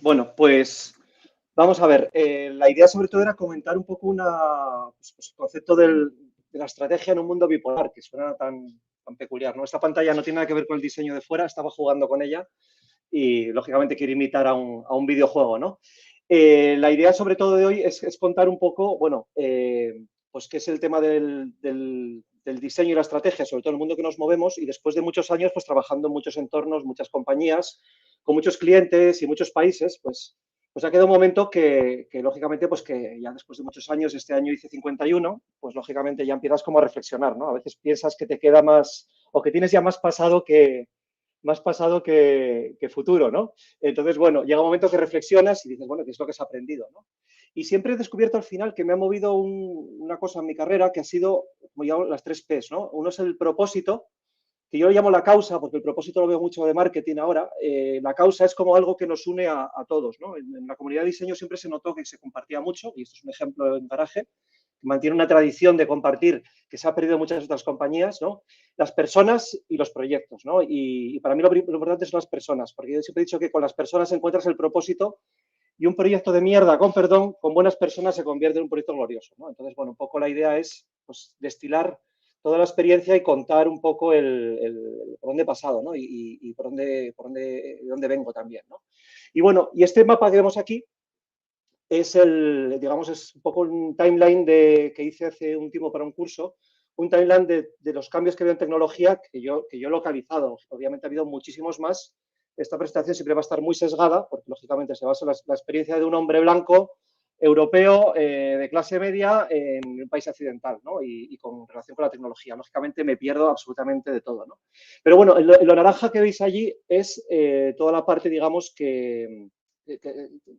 Bueno, pues vamos a ver. La idea sobre todo era comentar un poco el concepto de la estrategia en un mundo bipolar, que suena tan peculiar, ¿no? Esta pantalla no tiene nada que ver con el diseño de fuera, estaba jugando con ella y, lógicamente, quiero imitar a un videojuego, ¿no? La idea sobre todo de hoy es contar un poco, bueno, pues qué es el tema del diseño y la estrategia, sobre todo en el mundo que nos movemos, y después de muchos años pues trabajando en muchos entornos, muchas compañías, con muchos clientes y muchos países, pues ha quedado un momento que lógicamente, pues que ya después de muchos años, este año hice 51, pues lógicamente ya empiezas como a reflexionar, ¿no? A veces piensas que te queda más, o que tienes ya más pasado que futuro, ¿no? Entonces, bueno, llega un momento que reflexionas y dices, bueno, ¿qué es lo que has aprendido, ¿no? Y siempre he descubierto al final que me ha movido una cosa en mi carrera que ha sido, como llamo, las 3 Ps, ¿no? Uno es el propósito, que yo lo llamo la causa, porque el propósito lo veo mucho de marketing ahora. La causa es como algo que nos une a todos, ¿no? En la comunidad de diseño siempre se notó que se compartía mucho, y esto es un ejemplo en Garaje, que mantiene una tradición de compartir que se ha perdido en muchas otras compañías, ¿no? Las personas y los proyectos, ¿no? Y para mí lo importante son las personas, porque yo siempre he dicho que con las personas encuentras el propósito, y un proyecto de mierda, con perdón, con buenas personas se convierte en un proyecto glorioso, ¿no? Entonces, bueno, un poco la idea es pues, destilar toda la experiencia y contar un poco por dónde he pasado, ¿no? Y de dónde vengo también, ¿no? Y bueno, y este mapa que vemos aquí digamos, es un poco un timeline que hice hace un tiempo para un curso, un timeline de los cambios que veo en tecnología que yo he localizado. Obviamente ha habido muchísimos más. Esta presentación siempre va a estar muy sesgada, porque lógicamente se basa en la experiencia de un hombre blanco, europeo, de clase media, en un país occidental, ¿no? Y con relación con la tecnología. Lógicamente me pierdo absolutamente de todo, ¿no? Pero bueno, lo naranja que veis allí es toda la parte, digamos,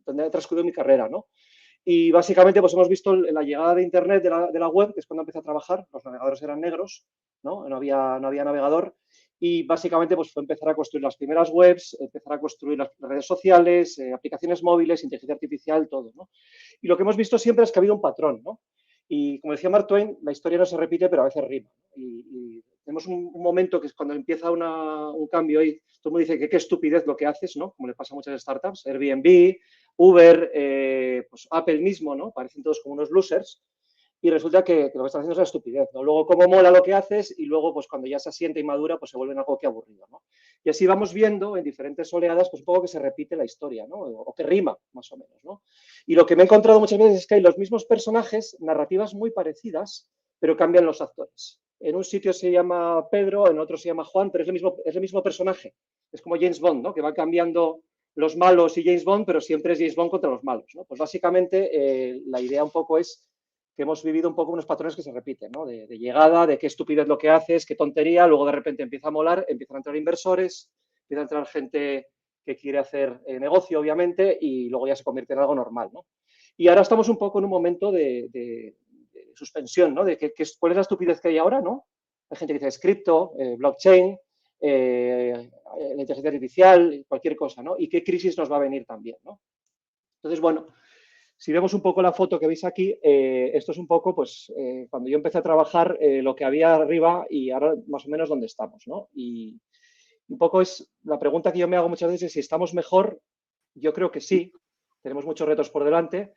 donde ha transcurrido mi carrera, ¿no? Y básicamente pues hemos visto la llegada de Internet, de la web, que es cuando empecé a trabajar. Los navegadores eran negros, no había navegador, y básicamente pues fue empezar a construir las primeras webs, empezar a construir las redes sociales, aplicaciones móviles, inteligencia artificial, todo, ¿no? Y lo que hemos visto siempre es que ha habido un patrón, ¿no? Y como decía Mark Twain, la historia no se repite, pero a veces rima. Y tenemos un momento que es cuando empieza un cambio y todo el mundo dice que qué estupidez lo que haces, ¿no? Como le pasa a muchas startups, Airbnb, Uber, pues Apple mismo, ¿no? Parecen todos como unos losers. Y resulta que lo que están haciendo es una estupidez, ¿no? Luego, cómo mola lo que haces, y luego, pues cuando ya se asienta y madura, pues se vuelve algo que aburrido, ¿no? Y así vamos viendo en diferentes oleadas, pues un poco que se repite la historia, ¿no? O que rima, más o menos, ¿no? Y lo que me he encontrado muchas veces es que hay los mismos personajes, narrativas muy parecidas, pero cambian los actores. En un sitio se llama Pedro, en otro se llama Juan, pero es el mismo personaje. Es como James Bond, ¿no? Que va cambiando los malos y James Bond, pero siempre es James Bond contra los malos, ¿no? Pues básicamente la idea un poco es que hemos vivido un poco unos patrones que se repiten, ¿no? De llegada, de qué estupidez lo que haces, qué tontería, luego de repente empieza a molar, empiezan a entrar inversores, empieza a entrar gente que quiere hacer negocio, obviamente, y luego ya se convierte en algo normal, ¿no? Y ahora estamos un poco en un momento de suspensión, ¿no? ¿Cuál es la estupidez que hay ahora, ¿no? Hay gente que dice es cripto, blockchain, la inteligencia artificial, cualquier cosa, ¿no? Y qué crisis nos va a venir también, ¿no? Entonces, bueno, si vemos un poco la foto que veis aquí, esto es un poco, pues, cuando yo empecé a trabajar, lo que había arriba y ahora más o menos dónde estamos, ¿no? Y un poco es la pregunta que yo me hago muchas veces, es si estamos mejor. Yo creo que sí, tenemos muchos retos por delante,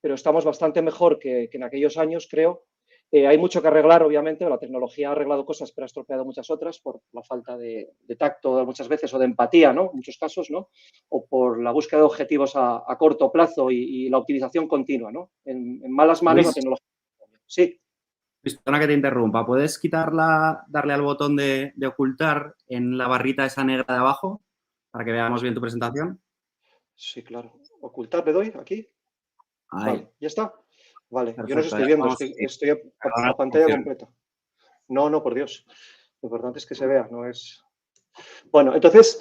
pero estamos bastante mejor que en aquellos años, creo. Hay mucho que arreglar, obviamente. La tecnología ha arreglado cosas, pero ha estropeado muchas otras por la falta de tacto muchas veces, o de empatía, ¿no? En muchos casos, ¿no? O por la búsqueda de objetivos a corto plazo y la optimización continua, ¿no? En malas manos la Luis, tecnología. Sí. perdona que te interrumpa. ¿Puedes darle al botón de ocultar en la barrita esa negra de abajo para que veamos bien tu presentación? Sí, claro. Ocultar, le doy aquí. Ahí, Vale, ya está. Vale, yo no os perfecto. estoy Ya viendo, vamos estoy a a pantalla función. completa. No, no, por Dios. Lo importante es que se vea, no es. Bueno, entonces,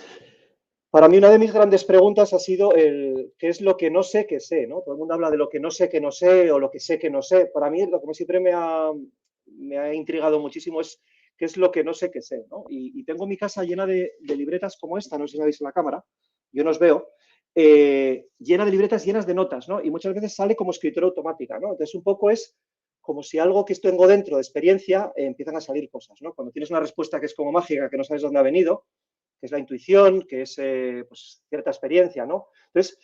para mí una de mis grandes preguntas ha sido qué es lo que no sé que sé, ¿no? Todo el mundo habla de lo que no sé que no sé, o lo que sé que no sé. Para mí, lo que siempre me ha intrigado muchísimo es qué es lo que no sé que sé, ¿no? Y tengo mi casa llena de libretas como esta, no sé si la veis en la cámara, yo no os veo, llena de libretas, llenas de notas, ¿no? Y muchas veces sale como escritura automática, ¿no? Entonces, un poco es como si algo que tengo dentro de experiencia, empiezan a salir cosas, ¿no? Cuando tienes una respuesta que es como mágica, que no sabes dónde ha venido, que es la intuición, que es pues, cierta experiencia, ¿no? Entonces,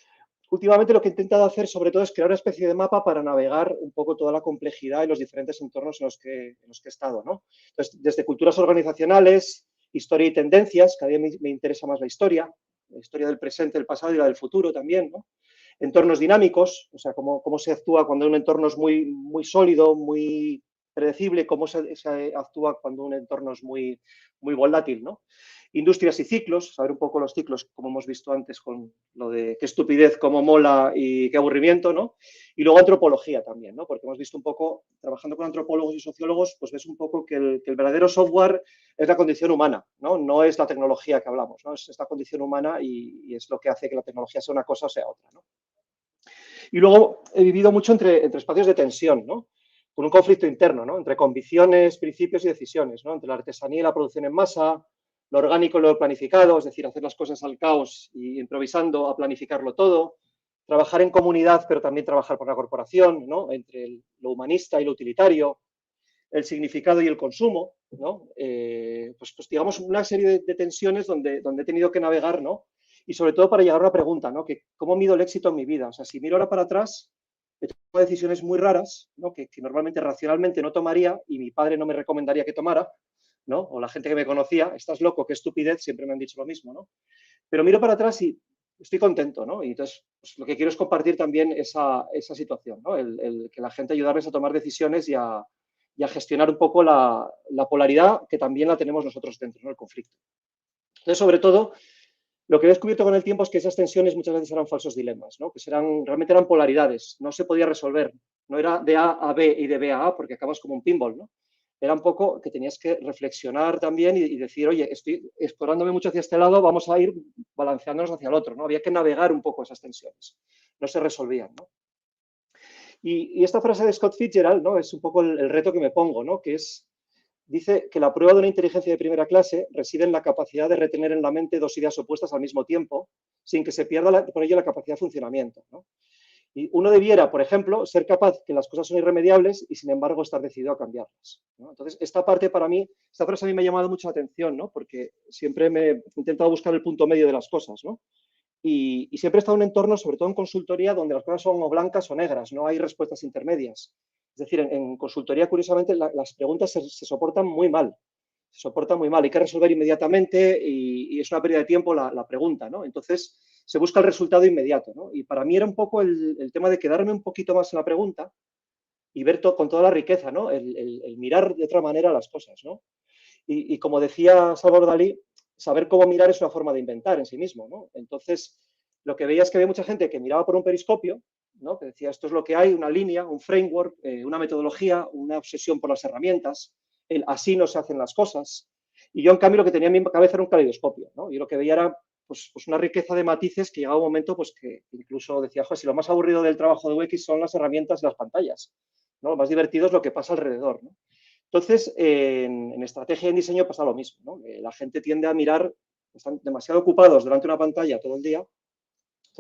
últimamente lo que he intentado hacer sobre todo es crear una especie de mapa para navegar un poco toda la complejidad y los diferentes entornos en los que he estado, ¿no? Entonces, desde culturas organizacionales, historia y tendencias, cada día me interesa más la historia del presente, del pasado y la del futuro también, ¿no? Entornos dinámicos, o sea, cómo se actúa cuando un entorno es muy sólido, muy predecible, cómo se actúa cuando un entorno es muy volátil, ¿no? Industrias y ciclos, saber un poco los ciclos, como hemos visto antes con lo de qué estupidez, cómo mola y qué aburrimiento, ¿no? Y luego antropología también, ¿no? Porque hemos visto un poco, trabajando con antropólogos y sociólogos, pues ves un poco que el verdadero software es la condición humana, ¿no? No es la tecnología que hablamos, ¿no? Es esta condición humana y es lo que hace que la tecnología sea una cosa o sea otra, ¿no? Y luego he vivido mucho entre espacios de tensión, ¿no? Con un conflicto interno, ¿no? Entre convicciones, principios y decisiones, ¿no? Entre la artesanía y la producción en masa, lo orgánico y lo planificado, es decir, hacer las cosas al caos y improvisando a planificarlo todo, trabajar en comunidad, pero también trabajar por la corporación, ¿no? Entre lo humanista y lo utilitario, el significado y el consumo, ¿no? Pues digamos, una serie de tensiones donde he tenido que navegar, ¿no? Y sobre todo para llegar a una pregunta, ¿no? Que, ¿cómo mido el éxito en mi vida? O sea, si miro ahora para atrás, he tomado decisiones muy raras, ¿no? Que normalmente racionalmente no tomaría y mi padre no me recomendaría que tomara, ¿no? O la gente que me conocía, estás loco, qué estupidez, siempre me han dicho lo mismo, ¿no? Pero miro para atrás y estoy contento, ¿no? Y entonces, pues, lo que quiero es compartir también esa situación, ¿no? Que la gente ayudarles a tomar decisiones y a gestionar un poco la polaridad que también la tenemos nosotros dentro, ¿no? El conflicto. Entonces, sobre todo, lo que he descubierto con el tiempo es que esas tensiones muchas veces eran falsos dilemas, ¿no? Que realmente eran polaridades, no se podía resolver, no era de A a B y de B a A porque acabas como un pinball, ¿no? Era un poco que tenías que reflexionar también y decir, oye, estoy explorándome mucho hacia este lado, vamos a ir balanceándonos hacia el otro, ¿no? Había que navegar un poco esas tensiones, no se resolvían, ¿no? Y esta frase de Scott Fitzgerald, ¿no? Es un poco el reto que me pongo, ¿no? Que es, dice que la prueba de una inteligencia de primera clase reside en la capacidad de retener en la mente dos ideas opuestas al mismo tiempo, sin que se pierda por ello la capacidad de funcionamiento, ¿no? Y uno debiera, por ejemplo, ser capaz que las cosas son irremediables y, sin embargo, estar decidido a cambiarlas, ¿no? Entonces, esta parte para mí, esta frase a mí me ha llamado mucho la atención, ¿no? Porque siempre me he intentado buscar el punto medio de las cosas, ¿no? Y siempre he estado en un entorno, sobre todo en consultoría, donde las cosas son o blancas o negras, no hay respuestas intermedias. Es decir, en consultoría, curiosamente, las preguntas se soportan muy mal. Se soportan muy mal. Hay que resolver inmediatamente y es una pérdida de tiempo la pregunta, ¿no? Entonces, se busca el resultado inmediato, ¿no? Y para mí era un poco el tema de quedarme un poquito más en la pregunta y ver con toda la riqueza, ¿no? El mirar de otra manera las cosas, ¿no? Y como decía Salvador Dalí, saber cómo mirar es una forma de inventar en sí mismo, ¿no? Entonces, lo que veía es que había mucha gente que miraba por un periscopio, ¿no? Que decía, esto es lo que hay, una línea, un framework, una metodología, una obsesión por las herramientas, así no se hacen las cosas. Y yo, en cambio, lo que tenía en mi cabeza era un caleidoscopio, ¿no? Y lo que veía era pues una riqueza de matices que llegaba un momento pues que incluso decía, joder, si lo más aburrido del trabajo de UX son las herramientas y las pantallas, ¿no? Lo más divertido es lo que pasa alrededor, ¿no? Entonces, en estrategia y en diseño pasa lo mismo, ¿no? La gente tiende a mirar, están demasiado ocupados delante de una pantalla todo el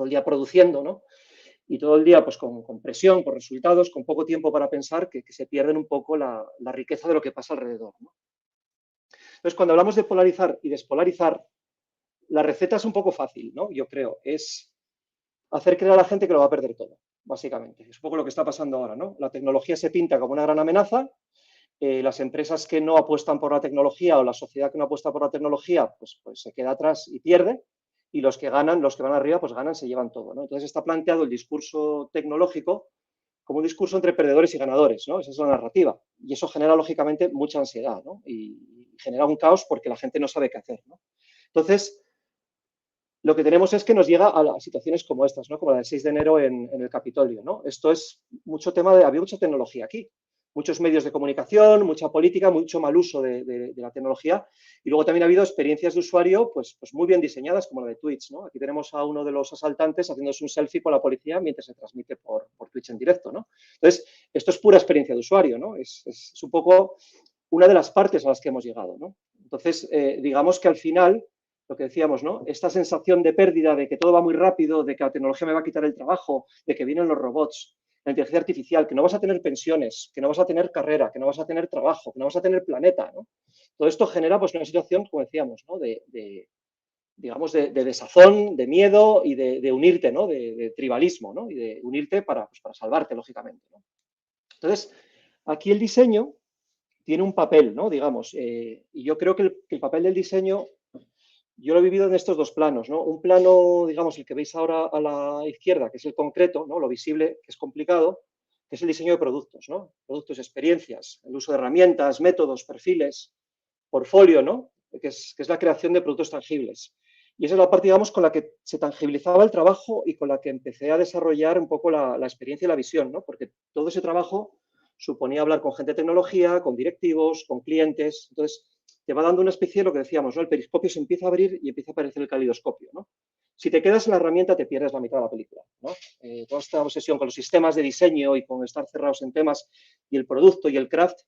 día produciendo, ¿no? Y todo el día pues con presión, con resultados, con poco tiempo para pensar, que se pierden un poco la riqueza de lo que pasa alrededor, ¿no? Entonces, cuando hablamos de polarizar y despolarizar, la receta es un poco fácil, ¿no? Yo creo, es hacer creer a la gente que lo va a perder todo, básicamente. Es un poco lo que está pasando ahora, ¿no? La tecnología se pinta como una gran amenaza. Las empresas que no apuestan por la tecnología o la sociedad que no apuesta por la tecnología, pues se queda atrás y pierde. Y los que ganan, los que van arriba, pues ganan, se llevan todo, ¿no? Entonces está planteado el discurso tecnológico como un discurso entre perdedores y ganadores, ¿no? Esa es la narrativa. Y eso genera, lógicamente, mucha ansiedad, ¿no? Y genera un caos porque la gente no sabe qué hacer, ¿no? Entonces, lo que tenemos es que nos llega a situaciones como estas, ¿no? Como la del 6 de enero en el Capitolio, ¿no? Esto es mucho tema había mucha tecnología aquí, muchos medios de comunicación, mucha política, mucho mal uso de la tecnología. Y luego también ha habido experiencias de usuario pues muy bien diseñadas, como la de Twitch, ¿no? Aquí tenemos a uno de los asaltantes haciéndose un selfie con la policía mientras se transmite por Twitch en directo, ¿no? Entonces, esto es pura experiencia de usuario, ¿no? Es un poco una de las partes a las que hemos llegado, ¿no? Entonces, digamos que al final, lo que decíamos, ¿no? Esta sensación de pérdida, de que todo va muy rápido, de que la tecnología me va a quitar el trabajo, de que vienen los robots, la inteligencia artificial, que no vas a tener pensiones, que no vas a tener carrera, que no vas a tener trabajo, que no vas a tener planeta, ¿no? Todo esto genera pues una situación, como decíamos, ¿no? de digamos, de desazón, de miedo y de unirte, ¿no? De tribalismo, ¿no? Y de unirte para, pues, para salvarte, lógicamente, ¿no? Entonces, aquí el diseño tiene un papel, ¿no? Digamos, y yo creo que el papel del diseño, yo lo he vivido en estos dos planos, ¿no? Un plano, digamos, el que veis ahora a la izquierda, que es el concreto, ¿no? Lo visible, que es complicado, que es el diseño de productos, ¿no? Productos, experiencias, el uso de herramientas, métodos, perfiles, portfolio, ¿no? Que es la creación de productos tangibles. Y esa es la parte, digamos, con la que se tangibilizaba el trabajo y con la que empecé a desarrollar un poco la experiencia y la visión, ¿no? Porque todo ese trabajo suponía hablar con gente de tecnología, con directivos, con clientes. Entonces, te va dando una especie de lo que decíamos, ¿no? El periscopio se empieza a abrir y empieza a aparecer el calidoscopio, ¿no? Si te quedas en la herramienta, te pierdes la mitad de la película, ¿no? Toda esta obsesión con los sistemas de diseño y con estar cerrados en temas y el producto y el craft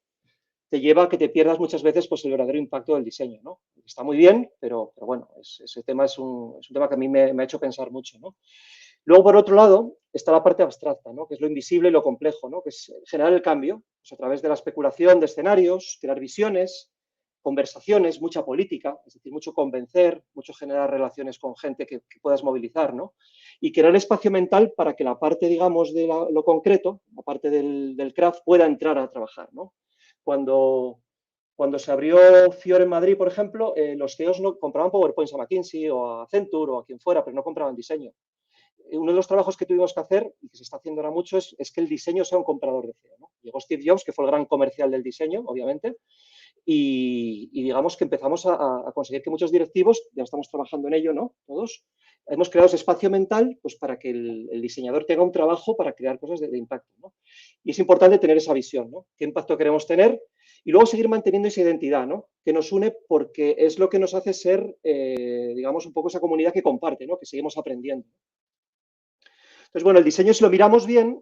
te lleva a que te pierdas muchas veces pues, el verdadero impacto del diseño, ¿no? Está muy bien, pero bueno, ese tema es un tema que a mí me ha hecho pensar mucho, ¿no? Luego, por otro lado, está la parte abstracta, ¿no? Que es lo invisible y lo complejo, ¿no? Que es generar el cambio pues, a través de la especulación de escenarios, crear visiones, conversaciones, mucha política, es decir, mucho convencer, mucho generar relaciones con gente que puedas movilizar, ¿no? Y crear espacio mental para que la parte, digamos, de lo concreto, la parte del craft, pueda entrar a trabajar, ¿no? Cuando se abrió Fiore en Madrid, por ejemplo, los CEOs no compraban PowerPoints a McKinsey o a Accenture o a quien fuera, pero no compraban diseño. Uno de los trabajos que tuvimos que hacer, y que se está haciendo ahora mucho, es que el diseño sea un comprador de CEO, ¿no? Llegó Steve Jobs, que fue el gran comercial del diseño, obviamente, y digamos que empezamos a conseguir que muchos directivos, ya estamos trabajando en ello, ¿no? Todos, hemos creado ese espacio mental pues, para que el diseñador tenga un trabajo para crear cosas de impacto, ¿no? Y es importante tener esa visión, ¿no? ¿Qué impacto queremos tener? Y luego seguir manteniendo esa identidad, ¿no? Que nos une porque es lo que nos hace ser, digamos, un poco esa comunidad que comparte, ¿no? Que seguimos aprendiendo. Entonces, bueno, el diseño, si lo miramos bien,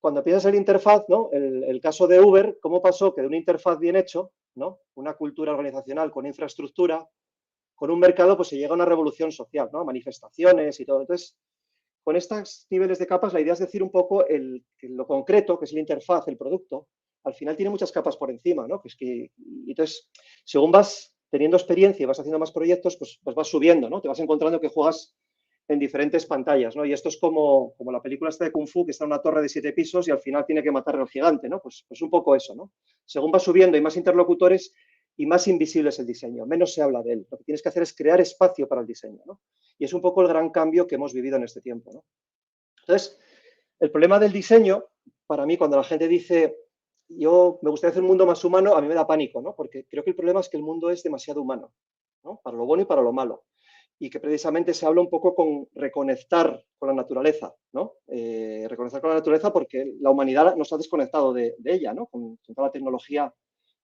cuando piensas en la interfaz, ¿no? El caso de Uber, ¿cómo pasó que de una interfaz bien hecho, ¿no? Una cultura organizacional con infraestructura, con un mercado, pues se llega a una revolución social, ¿no? Manifestaciones y todo. Entonces, con estos niveles de capas, la idea es decir un poco que lo concreto, que es la interfaz, el producto, al final tiene muchas capas por encima, ¿no? Entonces, según vas teniendo experiencia y vas haciendo más proyectos, pues vas subiendo, ¿no? Te vas encontrando que juegas en diferentes pantallas, ¿no? Y esto es como la película esta de Kung Fu, que está en una torre de 7 pisos y al final tiene que matar al gigante, ¿no? Pues un poco eso, ¿no? Según vas subiendo, hay más interlocutores y más invisible es el diseño, menos se habla de él. Lo que tienes que hacer es crear espacio para el diseño, ¿no? Y es un poco el gran cambio que hemos vivido en este tiempo, ¿no? Entonces, el problema del diseño, para mí, cuando la gente dice, yo me gustaría hacer un mundo más humano, a mí me da pánico, ¿no? Porque creo que el problema es que el mundo es demasiado humano, ¿no? Para lo bueno y para lo malo. Y que precisamente se habla un poco con reconectar con la naturaleza, ¿no? Reconectar con la naturaleza porque la humanidad nos ha desconectado de ella, ¿no? Con toda la tecnología,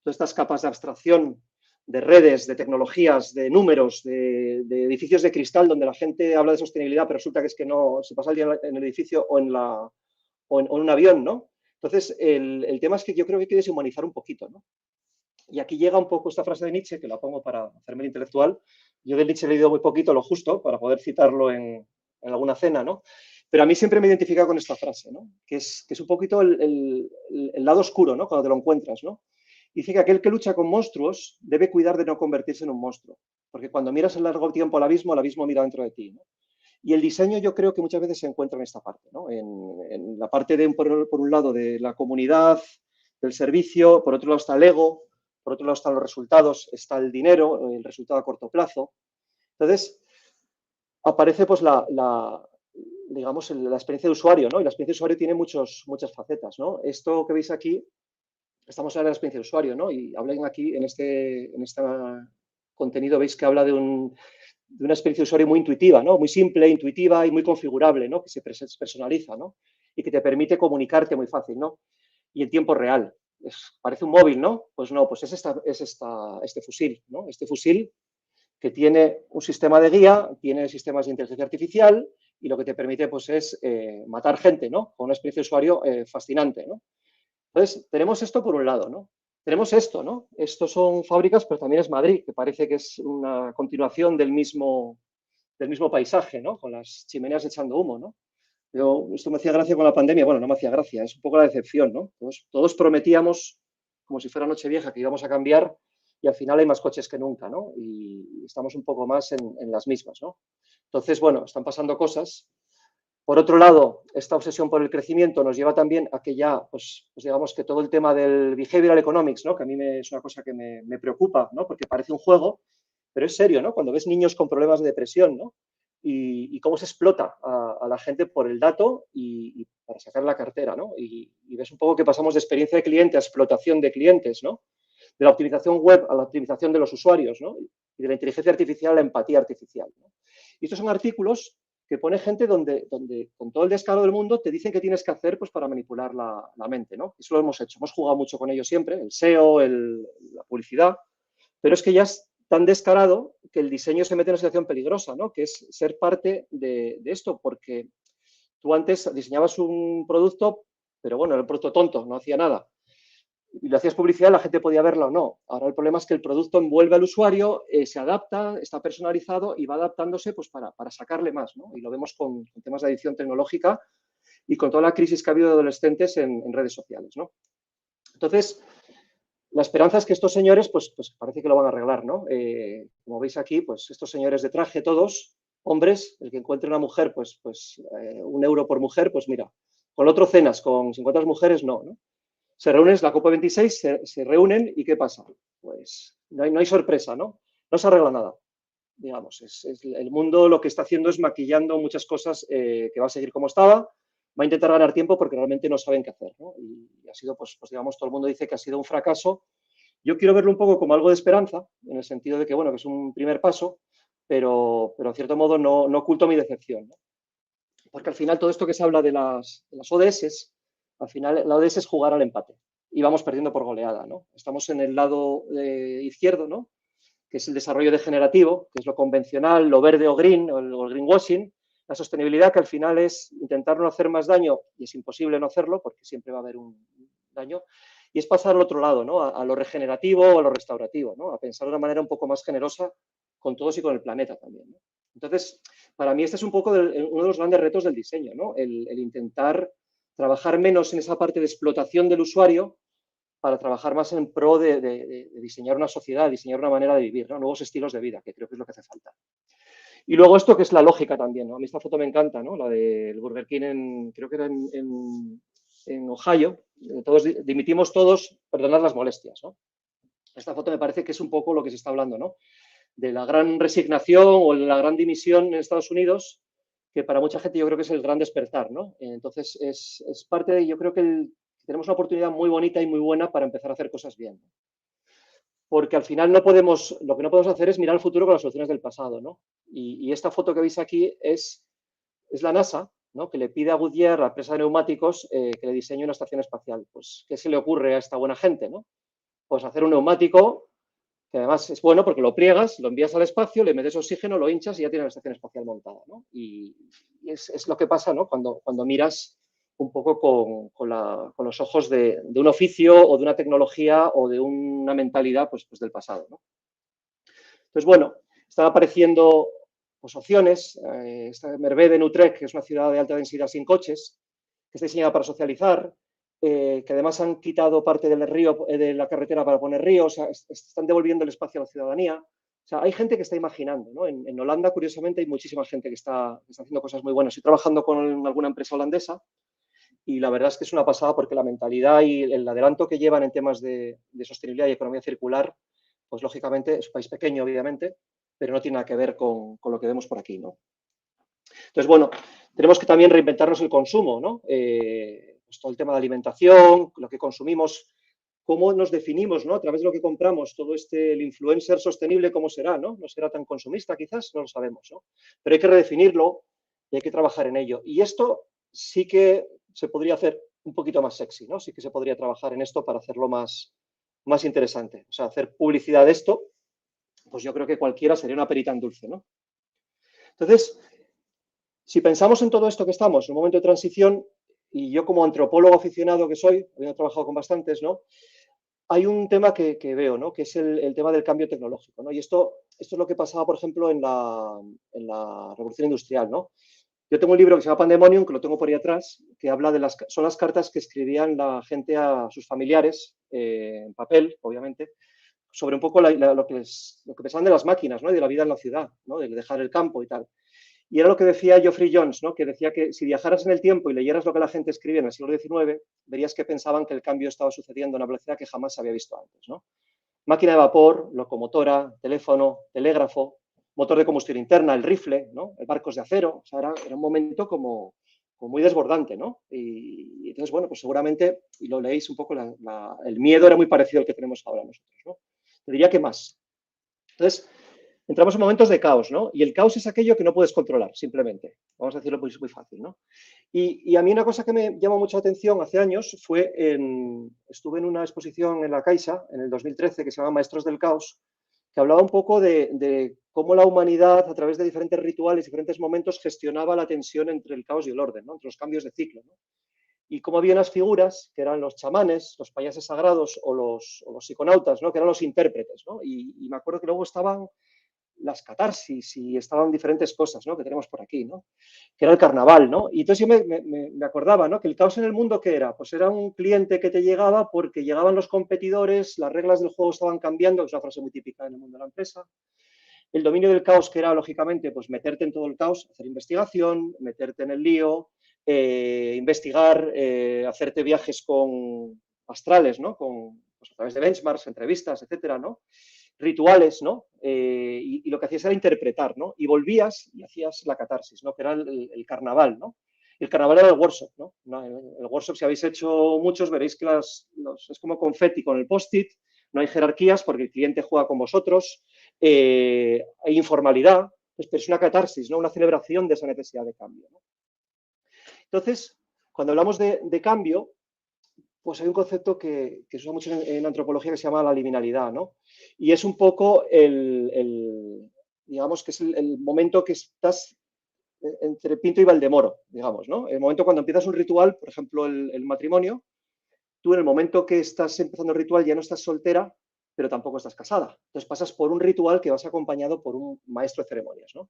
todas estas capas de abstracción, de redes, de tecnologías, de números, de edificios de cristal donde la gente habla de sostenibilidad, pero resulta que es que no se pasa el día en el edificio o en un avión, ¿no? Entonces, el tema es que yo creo que hay que deshumanizar un poquito, ¿no? Y aquí llega un poco esta frase de Nietzsche, que la pongo para hacerme el intelectual. Yo de Nietzsche he leído muy poquito, lo justo, para poder citarlo en alguna cena, ¿no? Pero a mí siempre me identifica con esta frase, ¿no? Que es un poquito el lado oscuro, ¿no? Cuando te lo encuentras, ¿no? Dice que aquel que lucha con monstruos debe cuidar de no convertirse en un monstruo. Porque cuando miras a largo tiempo el abismo mira dentro de ti, ¿no? Y el diseño yo creo que muchas veces se encuentra en esta parte, ¿no? En la parte de, por un lado, de la comunidad, del servicio, por otro lado está el ego, por otro lado están los resultados, está el dinero, el resultado a corto plazo. Entonces, aparece pues digamos, la experiencia de usuario, ¿no? Y la experiencia de usuario tiene muchas facetas, ¿no? Esto que veis aquí, estamos hablando de la experiencia de usuario, ¿no? Y hablan aquí, en este contenido, veis que habla de una experiencia de usuario muy intuitiva, ¿no? Muy simple, intuitiva y muy configurable, ¿no? Que se personaliza, ¿no? Y que te permite comunicarte muy fácil, ¿no? Y en tiempo real. Parece un móvil, ¿no? Pues no, pues es este fusil, ¿no? Este fusil que tiene un sistema de guía, tiene sistemas de inteligencia artificial y lo que te permite pues es matar gente, ¿no? Con una experiencia de usuario fascinante, ¿no? Entonces, tenemos esto por un lado, ¿no? Tenemos esto, ¿no? Estos son fábricas, pero también es Madrid, que parece que es una continuación del mismo paisaje, ¿no? Con las chimeneas echando humo, ¿no? Esto me hacía gracia con la pandemia, bueno, no me hacía gracia, es un poco la decepción, ¿no? Todos prometíamos, como si fuera Nochevieja, que íbamos a cambiar y al final hay más coches que nunca, ¿no? Y estamos un poco más en las mismas, ¿no? Entonces, bueno, están pasando cosas. Por otro lado, esta obsesión por el crecimiento nos lleva también a que ya, pues digamos que todo el tema del behavioral economics, ¿no? Que a mí es una cosa que me preocupa, ¿no? Porque parece un juego, pero es serio, ¿no? Cuando ves niños con problemas de depresión, ¿no? Y cómo se explota a la gente por el dato y para sacar la cartera, ¿no? Y ves un poco que pasamos de experiencia de cliente a explotación de clientes, ¿no? De la optimización web a la optimización de los usuarios, ¿no? Y de la inteligencia artificial a la empatía artificial, ¿no? Y estos son artículos que pone gente donde con todo el descaro del mundo te dicen qué tienes que hacer pues, para manipular la mente, ¿no? Eso lo hemos hecho, hemos jugado mucho con ello siempre, el SEO, la publicidad, pero es que ya es tan descarado que el diseño se mete en una situación peligrosa, ¿no? Que es ser parte de esto, porque tú antes diseñabas un producto, pero bueno, era un producto tonto, no hacía nada. Y le hacías publicidad, la gente podía verla o no. Ahora el problema es que el producto envuelve al usuario, se adapta, está personalizado y va adaptándose pues, para sacarle más, ¿no? Y lo vemos con temas de adicción tecnológica y con toda la crisis que ha habido de adolescentes en redes sociales, ¿no? Entonces, la esperanza es que estos señores, pues parece que lo van a arreglar, ¿no? Como veis aquí, pues estos señores de traje todos, hombres, el que encuentre una mujer, pues 1 euro por mujer, pues mira, con el otro cenas, si encuentras mujeres, no, ¿no? Se reúnen, la COP26, se reúnen y ¿qué pasa? Pues no hay sorpresa, ¿no? No se arregla nada, digamos. El mundo lo que está haciendo es maquillando muchas cosas que va a seguir como estaba, va a intentar ganar tiempo porque realmente no saben qué hacer, ¿no? Y ha sido, pues digamos, todo el mundo dice que ha sido un fracaso. Yo quiero verlo un poco como algo de esperanza, en el sentido de que, bueno, que es un primer paso, pero en cierto modo no oculto mi decepción, ¿no? Porque al final todo esto que se habla de las ODS, al final la ODS es jugar al empate y vamos perdiendo por goleada, ¿no? Estamos en el lado izquierdo, ¿no? Que es el desarrollo degenerativo, que es lo convencional, lo verde o green, o el greenwashing, la sostenibilidad, que al final es intentar no hacer más daño, y es imposible no hacerlo, porque siempre va a haber un daño, y es pasar al otro lado, ¿no? A lo regenerativo o a lo restaurativo, ¿no? A pensar de una manera un poco más generosa con todos y con el planeta también, ¿no? Entonces, para mí este es un poco uno de los grandes retos del diseño, ¿no? El intentar trabajar menos en esa parte de explotación del usuario para trabajar más en pro de diseñar una sociedad, diseñar una manera de vivir, ¿no? Nuevos estilos de vida, que creo que es lo que hace falta. Y luego esto que es la lógica también, ¿no? A mí esta foto me encanta, ¿no? La del Burger King, creo que era en Ohio. Dimitimos todos, perdonad las molestias, ¿no? Esta foto me parece que es un poco lo que se está hablando, ¿no? De la gran resignación o la gran dimisión en Estados Unidos, que para mucha gente yo creo que es el gran despertar, ¿no? Entonces, es parte de, yo creo que tenemos una oportunidad muy bonita y muy buena para empezar a hacer cosas bien. Porque al final lo que no podemos hacer es mirar al futuro con las soluciones del pasado, ¿no? Y esta foto que veis aquí es la NASA, ¿no? Que le pide a Goodyear, la empresa de neumáticos, que le diseñe una estación espacial. Pues, ¿qué se le ocurre a esta buena gente, no? Pues hacer un neumático que además es bueno porque lo pliegas, lo envías al espacio, le metes oxígeno, lo hinchas y ya tienes la estación espacial montada, ¿no? Y es lo que pasa, ¿no? Cuando miras un poco con los ojos de un oficio o de una tecnología o de una mentalidad pues del pasado, ¿no? Entonces, bueno, están apareciendo pues, opciones. Esta Mervede en Utrecht, que es una ciudad de alta densidad sin coches, que está diseñada para socializar, que además han quitado parte del río, de la carretera para poner ríos, o sea, están devolviendo el espacio a la ciudadanía. O sea, hay gente que está imaginando, ¿no? En Holanda, curiosamente, hay muchísima gente que está haciendo cosas muy buenas. Estoy trabajando con alguna empresa holandesa y la verdad es que es una pasada porque la mentalidad y el adelanto que llevan en temas de sostenibilidad y economía circular, pues lógicamente es un país pequeño, obviamente, pero no tiene nada que ver con lo que vemos por aquí, ¿no? Entonces, bueno, tenemos que también reinventarnos el consumo, ¿no? Pues todo el tema de alimentación, lo que consumimos, cómo nos definimos, ¿no? A través de lo que compramos, todo el influencer sostenible, ¿cómo será, no? No será tan consumista, quizás, no lo sabemos, ¿no? Pero hay que redefinirlo y hay que trabajar en ello. Y esto sí que se podría hacer un poquito más sexy, ¿no? Sí que se podría trabajar en esto para hacerlo más interesante. O sea, hacer publicidad de esto, pues yo creo que cualquiera sería una perita en dulce, ¿no? Entonces, si pensamos en todo esto que estamos, en un momento de transición, y yo como antropólogo aficionado que soy, habiendo trabajado con bastantes, ¿no? Hay un tema que veo, ¿no? Que es el tema del cambio tecnológico, ¿no? Y esto es lo que pasaba, por ejemplo, en la Revolución Industrial, ¿no? Yo tengo un libro que se llama Pandemonium, que lo tengo por ahí atrás, que habla son las cartas que escribían la gente a sus familiares, en papel, obviamente, sobre un poco lo que pensaban de las máquinas, ¿no? Y de la vida en la ciudad, ¿no? De dejar el campo y tal. Y era lo que decía Geoffrey Jones, ¿no? Que decía que si viajaras en el tiempo y leyeras lo que la gente escribía en el siglo XIX, verías que pensaban que el cambio estaba sucediendo a una velocidad que jamás se había visto antes, ¿no? Máquina de vapor, locomotora, teléfono, telégrafo, motor de combustión interna, el rifle, ¿no? Barcos de acero. O sea, era un momento como muy desbordante, ¿no? Y entonces, bueno, pues seguramente, y lo leéis un poco, el miedo era muy parecido al que tenemos ahora nosotros, ¿no? Te diría que más. Entonces, entramos en momentos de caos, ¿no? Y el caos es aquello que no puedes controlar, simplemente. Vamos a decirlo muy, muy fácil, ¿no? Y a mí una cosa que me llamó mucha atención hace años fue, estuve en una exposición en la Caixa, en el 2013, que se llama Maestros del Caos, que hablaba un poco de cómo la humanidad, a través de diferentes rituales, diferentes momentos, gestionaba la tensión entre el caos y el orden, ¿no? Entre los cambios de ciclo, ¿no? Y cómo había unas figuras, que eran los chamanes, los payases sagrados o los psiconautas, ¿no? Que eran los intérpretes, ¿no? Y me acuerdo que luego estaban las catarsis y estaban diferentes cosas, ¿no? Que tenemos por aquí, ¿no? Que era el carnaval, ¿no? Y entonces yo me acordaba, ¿no? Que el caos en el mundo, ¿qué era? Pues era un cliente que te llegaba porque llegaban los competidores, las reglas del juego estaban cambiando, es una frase muy típica en el mundo de la empresa. El dominio del caos, que era, lógicamente, pues meterte en todo el caos, hacer investigación, meterte en el lío, investigar, hacerte viajes con astrales, ¿no? Pues a través de benchmarks, entrevistas, etcétera, ¿no? Rituales, ¿no? Y lo que hacías era interpretar, ¿no? Y volvías y hacías la catarsis, ¿no? Que era el carnaval, ¿no? El carnaval era el workshop, ¿no? El workshop, si habéis hecho muchos, veréis que es como confeti con el post-it, no hay jerarquías porque el cliente juega con vosotros, hay informalidad, pero es una catarsis, ¿no? Una celebración de esa necesidad de cambio, ¿no? Entonces, cuando hablamos de cambio, pues hay un concepto que se usa mucho en antropología que se llama la liminalidad, ¿no? Y es un poco digamos que es el momento que estás entre Pinto y Valdemoro, digamos, ¿no? El momento cuando empiezas un ritual, por ejemplo, el matrimonio, tú en el momento que estás empezando el ritual ya no estás soltera, pero tampoco estás casada. Entonces pasas por un ritual que vas acompañado por un maestro de ceremonias, ¿no?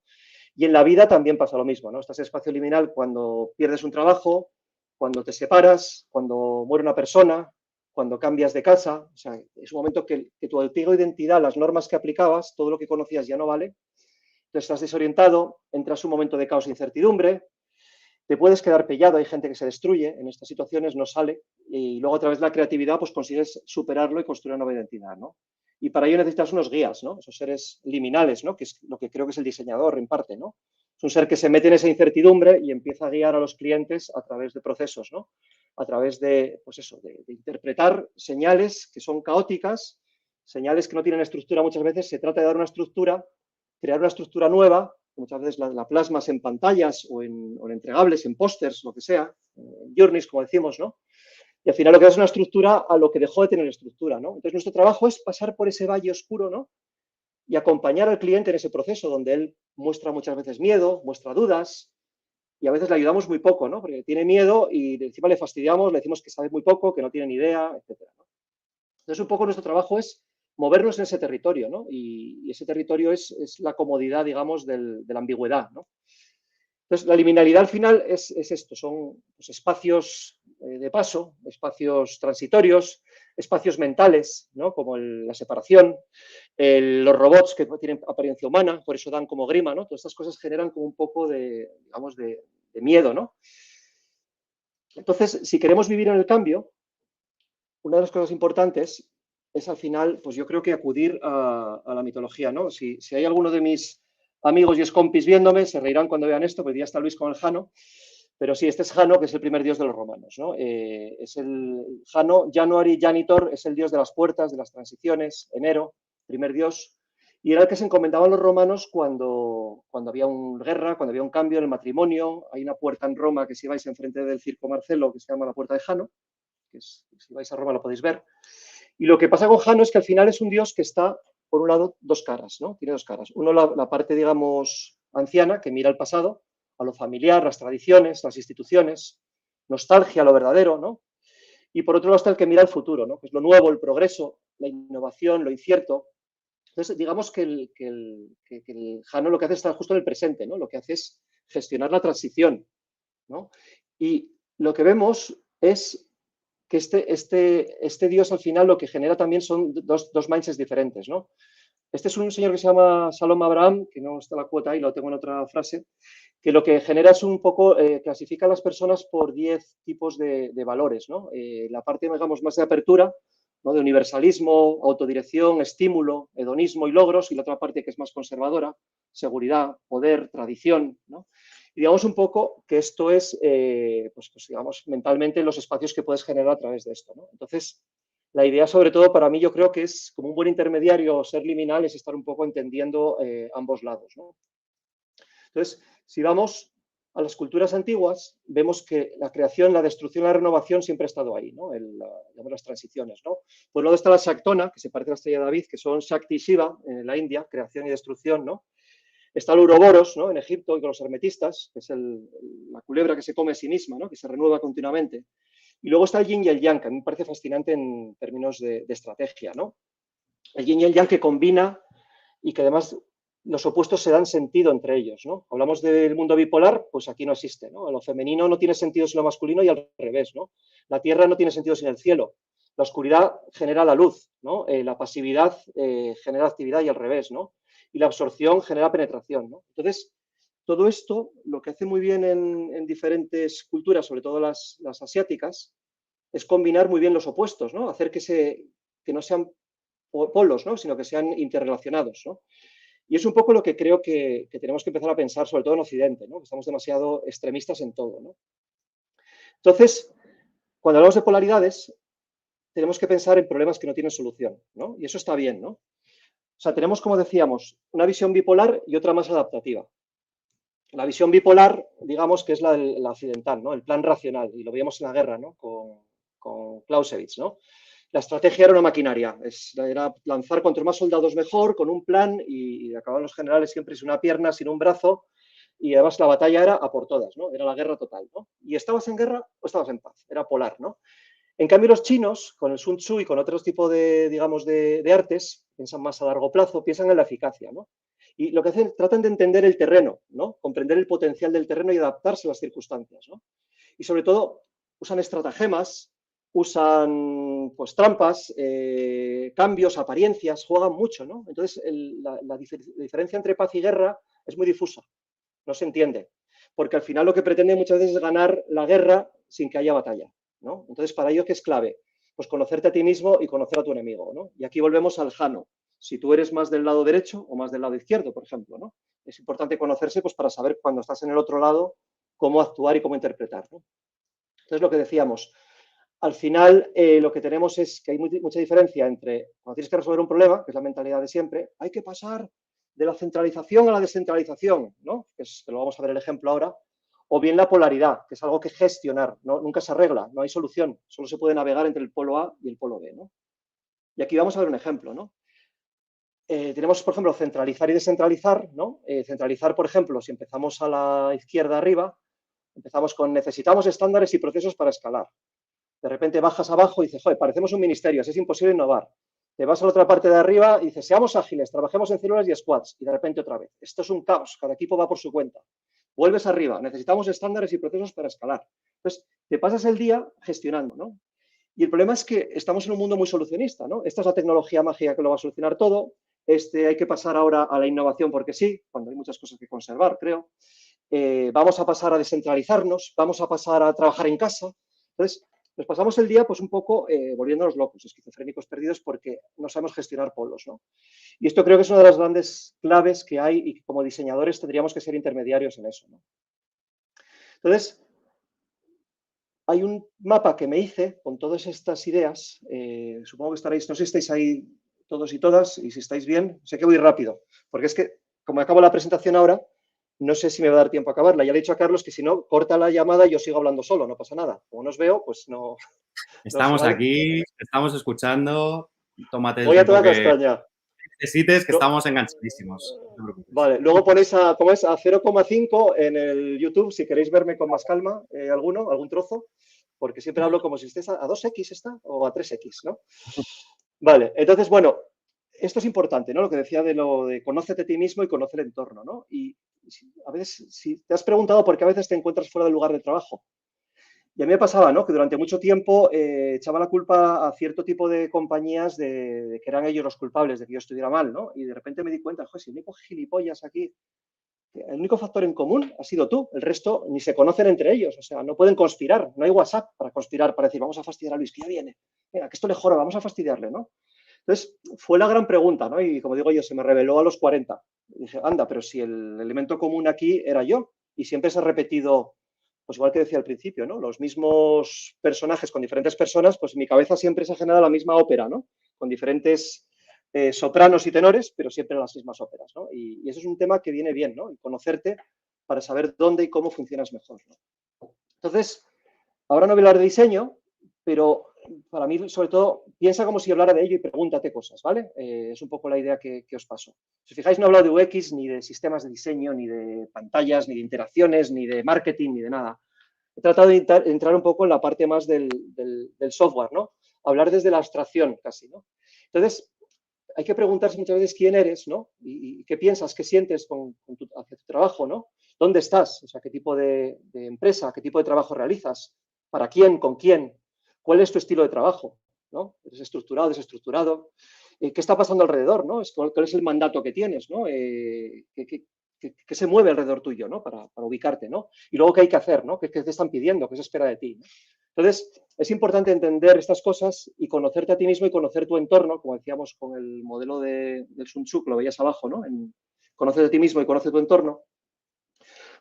Y en la vida también pasa lo mismo, ¿no? Estás en espacio liminal cuando pierdes un trabajo, cuando te separas, cuando muere una persona, cuando cambias de casa. O sea, es un momento que tu antigua identidad, las normas que aplicabas, todo lo que conocías ya no vale. Entonces estás desorientado, entras en un momento de caos e incertidumbre, te puedes quedar pillado, hay gente que se destruye en estas situaciones, no sale, y luego a través de la creatividad pues consigues superarlo y construir una nueva identidad, ¿no? Y para ello necesitas unos guías, ¿no? Esos seres liminales, ¿no? Que es lo que creo que es el diseñador en parte, ¿no? Es un ser que se mete en esa incertidumbre y empieza a guiar a los clientes a través de procesos, ¿no? A través de, pues eso, de interpretar señales que son caóticas, señales que no tienen estructura muchas veces, se trata de dar una estructura, crear una estructura nueva, muchas veces la plasmas en pantallas o en entregables, en pósters, lo que sea, en journeys, como decimos, ¿no? Y al final lo que da es una estructura a lo que dejó de tener estructura, ¿no? Entonces nuestro trabajo es pasar por ese valle oscuro, ¿no? Y acompañar al cliente en ese proceso donde él muestra muchas veces miedo, muestra dudas y a veces le ayudamos muy poco, ¿no? Porque tiene miedo y encima le fastidiamos, le decimos que sabe muy poco, que no tiene ni idea, etcétera, ¿no? Entonces un poco nuestro trabajo es movernos en ese territorio, ¿no? Y ese territorio es la comodidad, digamos, de la ambigüedad, ¿no? Entonces, la liminalidad al final es esto, son pues, espacios de paso, espacios transitorios, espacios mentales, ¿no? Como la separación, los robots que tienen apariencia humana, por eso dan como grima, ¿no? Todas estas cosas generan como un poco de, digamos, de miedo, ¿no? Entonces, si queremos vivir en el cambio, una de las cosas importantes es al final, pues yo creo que acudir a la mitología, ¿no? Si hay alguno de mis amigos y escompis viéndome, se reirán cuando vean esto, porque ya está Luis con el Jano, pero sí, este es Jano, que es el primer dios de los romanos, ¿no? Es el Jano, January, Janitor, es el dios de las puertas, de las transiciones, enero, primer dios, y era el que se encomendaban los romanos cuando había una guerra, cuando había un cambio en el matrimonio. Hay una puerta en Roma que si vais enfrente del Circo Marcelo, que se llama la Puerta de Jano, que si vais a Roma lo podéis ver. Y lo que pasa con Jano es que al final es un dios que está, por un lado, dos caras, ¿no? Tiene dos caras. Uno, la parte, digamos, anciana, que mira al pasado, a lo familiar, las tradiciones, las instituciones, nostalgia, lo verdadero, ¿no? Y por otro lado está el que mira al futuro, ¿no? Que es lo nuevo, el progreso, la innovación, lo incierto. Entonces, digamos que el Jano lo que hace es estar justo en el presente, ¿no? Lo que hace es gestionar la transición, ¿no? Y lo que vemos es que este Dios al final lo que genera también son dos mindsets diferentes, ¿no? Este es un señor que se llama Salom Abraham, que no está la cuota ahí, lo tengo en otra frase, que lo que genera es un poco, clasifica a las personas por 10 tipos de valores, ¿no? La parte, digamos, más de apertura, ¿no? De universalismo, autodirección, estímulo, hedonismo y logros, y la otra parte que es más conservadora, seguridad, poder, tradición, ¿no? Y digamos un poco que esto es, pues, digamos, mentalmente los espacios que puedes generar a través de esto, ¿no? Entonces, la idea, sobre todo, para mí, yo creo que es como un buen intermediario, ser liminal, es estar un poco entendiendo ambos lados, ¿no? Entonces, si vamos a las culturas antiguas, vemos que la creación, la destrucción, la renovación siempre ha estado ahí, ¿no? Las transiciones, ¿no? Por un lado está la Shaktona, que se parece a la estrella de David, que son Shakti y Shiva en la India, creación y destrucción, ¿no? Está el Uroboros, ¿no? En Egipto y con los hermetistas, que es la culebra que se come a sí misma, ¿no? Que se renueva continuamente. Y luego está el yin y el yang, que a mí me parece fascinante en términos de estrategia, ¿no? El yin y el yang que combina y que además los opuestos se dan sentido entre ellos, ¿no? Hablamos del mundo bipolar, pues aquí no existe, ¿no? Lo femenino no tiene sentido sin lo masculino y al revés, ¿no? La tierra no tiene sentido sin el cielo. La oscuridad genera la luz, ¿no? La pasividad genera actividad y al revés, ¿no? Y la absorción genera penetración, ¿no? Entonces, todo esto, lo que hace muy bien en diferentes culturas, sobre todo las asiáticas, es combinar muy bien los opuestos, ¿no? Hacer que no sean polos, ¿no? Sino que sean interrelacionados, ¿no? Y es un poco lo que creo que tenemos que empezar a pensar, sobre todo en Occidente, ¿no? Que estamos demasiado extremistas en todo, ¿no? Entonces, cuando hablamos de polaridades, tenemos que pensar en problemas que no tienen solución, ¿no? Y eso está bien, ¿no? O sea, tenemos, como decíamos, una visión bipolar y otra más adaptativa. La visión bipolar, digamos, que es la occidental, ¿no? El plan racional, y lo veíamos en la guerra, ¿no? Con Clausewitz, ¿no? La estrategia era una maquinaria, era lanzar cuanto más soldados mejor, con un plan, y acababan los generales siempre sin una pierna, sin un brazo, y además la batalla era a por todas, ¿no? Era la guerra total, ¿no? Y estabas en guerra o estabas en paz, era polar, ¿no? En cambio, los chinos, con el Sun Tzu y con otros tipos digamos, de artes, piensan más a largo plazo, piensan en la eficacia, ¿no? Y lo que hacen, tratan de entender el terreno, ¿no? Comprender el potencial del terreno y adaptarse a las circunstancias, ¿no? Y sobre todo, usan estratagemas, usan pues trampas, cambios, apariencias, juegan mucho, ¿no? Entonces, la diferencia entre paz y guerra es muy difusa, no se entiende, porque al final lo que pretende muchas veces es ganar la guerra sin que haya batalla, ¿no? Entonces, para ello, ¿qué es clave? Pues conocerte a ti mismo y conocer a tu enemigo, ¿no? Y aquí volvemos al Jano, si tú eres más del lado derecho o más del lado izquierdo, por ejemplo, ¿no? Es importante conocerse pues, para saber cuando estás en el otro lado cómo actuar y cómo interpretar, ¿no? Entonces, lo que decíamos, al final lo que tenemos es que hay mucha diferencia entre cuando tienes que resolver un problema, que es la mentalidad de siempre, hay que pasar de la centralización a la descentralización, ¿no? Que lo vamos a ver el ejemplo ahora, o bien la polaridad, que es algo que gestionar, ¿no? Nunca se arregla, no hay solución, solo se puede navegar entre el polo A y el polo B, ¿no? Y aquí vamos a ver un ejemplo, ¿no? Tenemos, por ejemplo, centralizar y descentralizar, ¿no? Centralizar, por ejemplo, si empezamos a la izquierda arriba, empezamos con necesitamos estándares y procesos para escalar. De repente bajas abajo y dices, joder, parecemos un ministerio, así es imposible innovar. Te vas a la otra parte de arriba y dices, seamos ágiles, trabajemos en células y squads. Y de repente otra vez. Esto es un caos, cada equipo va por su cuenta. Vuelves arriba, necesitamos estándares y procesos para escalar. Entonces, te pasas el día gestionando, ¿no? Y el problema es que estamos en un mundo muy solucionista, ¿no? Esta es la tecnología mágica que lo va a solucionar todo. Hay que pasar ahora a la innovación porque sí, cuando hay muchas cosas que conservar, creo. Vamos a pasar a descentralizarnos, vamos a pasar a trabajar en casa. Entonces, nos pasamos el día pues un poco volviéndonos locos, esquizofrénicos perdidos porque no sabemos gestionar polos, ¿no? Y esto creo que es una de las grandes claves que hay y que como diseñadores tendríamos que ser intermediarios en eso, ¿no? Entonces, hay un mapa que me hice con todas estas ideas, supongo que estaréis, no sé si estáis ahí todos y todas, y si estáis bien, sé que voy rápido, porque es que como acabo la presentación ahora, no sé si me va a dar tiempo a acabarla. Ya le he dicho a Carlos que si no, corta la llamada y yo sigo hablando solo, no pasa nada. Como no os veo, pues no. Estamos ¿Vale? aquí, estamos escuchando, tómate el Voy a tiempo toda que castaña. necesites, que estamos enganchadísimos. No te preocupes. Vale, luego ponéis a 0,5 en el YouTube si queréis verme con más calma, algún trozo, porque siempre hablo como si estés a 2x está o a 3x, ¿no? Vale, entonces, bueno, esto es importante, ¿no? Lo que decía de lo de conócete a ti mismo y conoce el entorno, ¿no? Y a veces, si te has preguntado por qué a veces te encuentras fuera del lugar de trabajo, Y a mí me pasaba, ¿no? Que durante mucho tiempo echaba la culpa a cierto tipo de compañías de que eran ellos los culpables de que yo estuviera mal, ¿no? Y de repente me di cuenta, joder, si el único gilipollas aquí, el único factor en común ha sido tú, el resto ni se conocen entre ellos, o sea, no pueden conspirar, no hay WhatsApp para conspirar, para decir, vamos a fastidiar a Luis, que ya viene, venga, que esto le jora, vamos a fastidiarle, ¿no? Entonces, fue la gran pregunta, ¿no? Y como digo yo, se me reveló a los 40. Y dije, anda, pero si el elemento común aquí era yo, y siempre se ha repetido, pues igual que decía al principio, ¿no? Los mismos personajes con diferentes personas, pues en mi cabeza siempre se ha generado la misma ópera, ¿no? Con diferentes sopranos y tenores, pero siempre las mismas óperas, ¿no? Y eso es un tema que viene bien, ¿no? Y conocerte para saber dónde y cómo funcionas mejor, ¿no? Entonces, ahora no voy a hablar de diseño, pero para mí, sobre todo, piensa como si hablara de ello y pregúntate cosas, ¿vale? Es un poco la idea que os paso. Si os fijáis, no he hablado de UX, ni de sistemas de diseño, ni de pantallas, ni de interacciones, ni de marketing, ni de nada. He tratado de entrar un poco en la parte más del software, ¿no? Hablar desde la abstracción casi, ¿no? Entonces, hay que preguntarse muchas veces quién eres, ¿no? Y qué piensas, qué sientes hacia tu trabajo, ¿no? ¿Dónde estás? O sea, qué tipo de empresa, qué tipo de trabajo realizas, para quién, con quién, cuál es tu estilo de trabajo, ¿no? ¿Eres estructurado, desestructurado? ¿Qué está pasando alrededor, ¿no? ¿Cuál es el mandato que tienes, ¿no? ¿Qué se mueve alrededor tuyo, ¿no? Para ubicarte, ¿no? Y luego, ¿qué hay que hacer, ¿no? ¿Qué te están pidiendo? ¿Qué se espera de ti? ¿no? Entonces, es importante entender estas cosas y conocerte a ti mismo y conocer tu entorno, como decíamos con el modelo del Sun Tzu, que lo veías abajo, ¿no? Conocer a ti mismo y conoce tu entorno,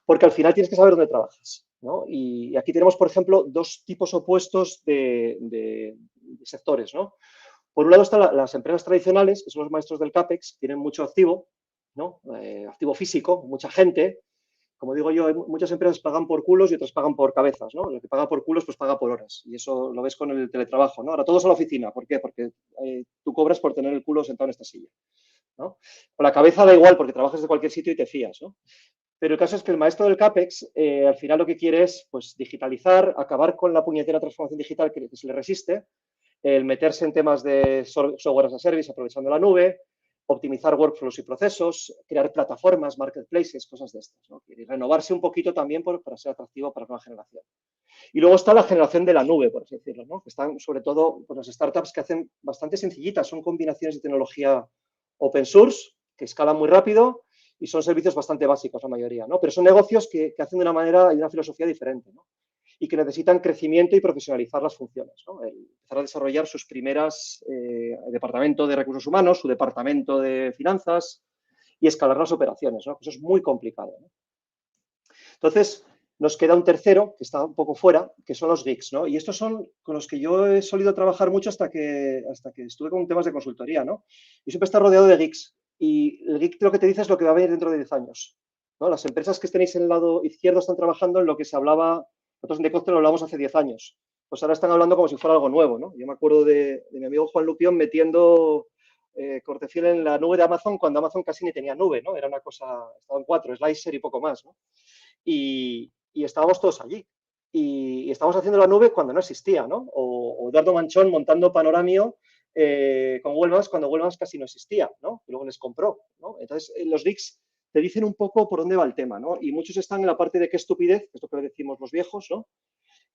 porque al final tienes que saber dónde trabajas, ¿no? Y aquí tenemos, por ejemplo, dos tipos opuestos de sectores, ¿no? Por un lado están las empresas tradicionales, que son los maestros del CAPEX, tienen mucho activo, ¿no? Activo físico, mucha gente. Como digo yo, muchas empresas pagan por culos y otras pagan por cabezas, ¿no? Lo que paga por culos, pues paga por horas. Y eso lo ves con el teletrabajo, ¿no? Ahora todos a la oficina. ¿Por qué? Porque tú cobras por tener el culo sentado en esta silla, ¿no? Con la cabeza da igual porque trabajas de cualquier sitio y te fías, ¿no? Pero el caso es que el maestro del CAPEX al final lo que quiere es pues, digitalizar, acabar con la puñetera transformación digital que se le resiste, el meterse en temas de software as a service aprovechando la nube, optimizar workflows y procesos, crear plataformas, marketplaces, cosas de estas. ¿no? Y renovarse un poquito también para ser atractivo para la nueva generación. Y luego está la generación de la nube, por así decirlo, ¿no? que están sobre todo pues, las startups que hacen bastante sencillitas, son combinaciones de tecnología open source, que escalan muy rápido y son servicios bastante básicos la mayoría, ¿no? Pero son negocios que hacen de una manera y de una filosofía diferente, ¿no? Y que necesitan crecimiento y profesionalizar las funciones, ¿no? Empezar a desarrollar sus primeras departamento de recursos humanos, su departamento de finanzas y escalar las operaciones, ¿no? Eso es muy complicado, ¿no? Entonces, nos queda un tercero, que está un poco fuera, que son los geeks, ¿no? Y estos son con los que yo he solido trabajar mucho hasta que estuve con temas de consultoría, ¿no? Y siempre está rodeado de geeks. Y el geek lo que te dice es lo que va a venir dentro de 10 años. ¿no? Las empresas que tenéis en el lado izquierdo están trabajando en lo que se hablaba, nosotros en Decoctel lo hablamos hace 10 años. Pues ahora están hablando como si fuera algo nuevo, ¿no? Yo me acuerdo de mi amigo Juan Lupión metiendo cortefiel en la nube de Amazon cuando Amazon casi ni tenía nube, ¿no? Era una cosa, estaban 4, Slicer y poco más, ¿no? Y estábamos todos allí. Y estábamos haciendo la nube cuando no existía, ¿no? O Eduardo Manchón montando Panoramio con Google Maps cuando Google Maps casi no existía, ¿no? Y luego les compró, ¿no? Entonces, los geeks te dicen un poco por dónde va el tema, ¿no? Y muchos están en la parte de qué estupidez, que es lo que le decimos los viejos, ¿no?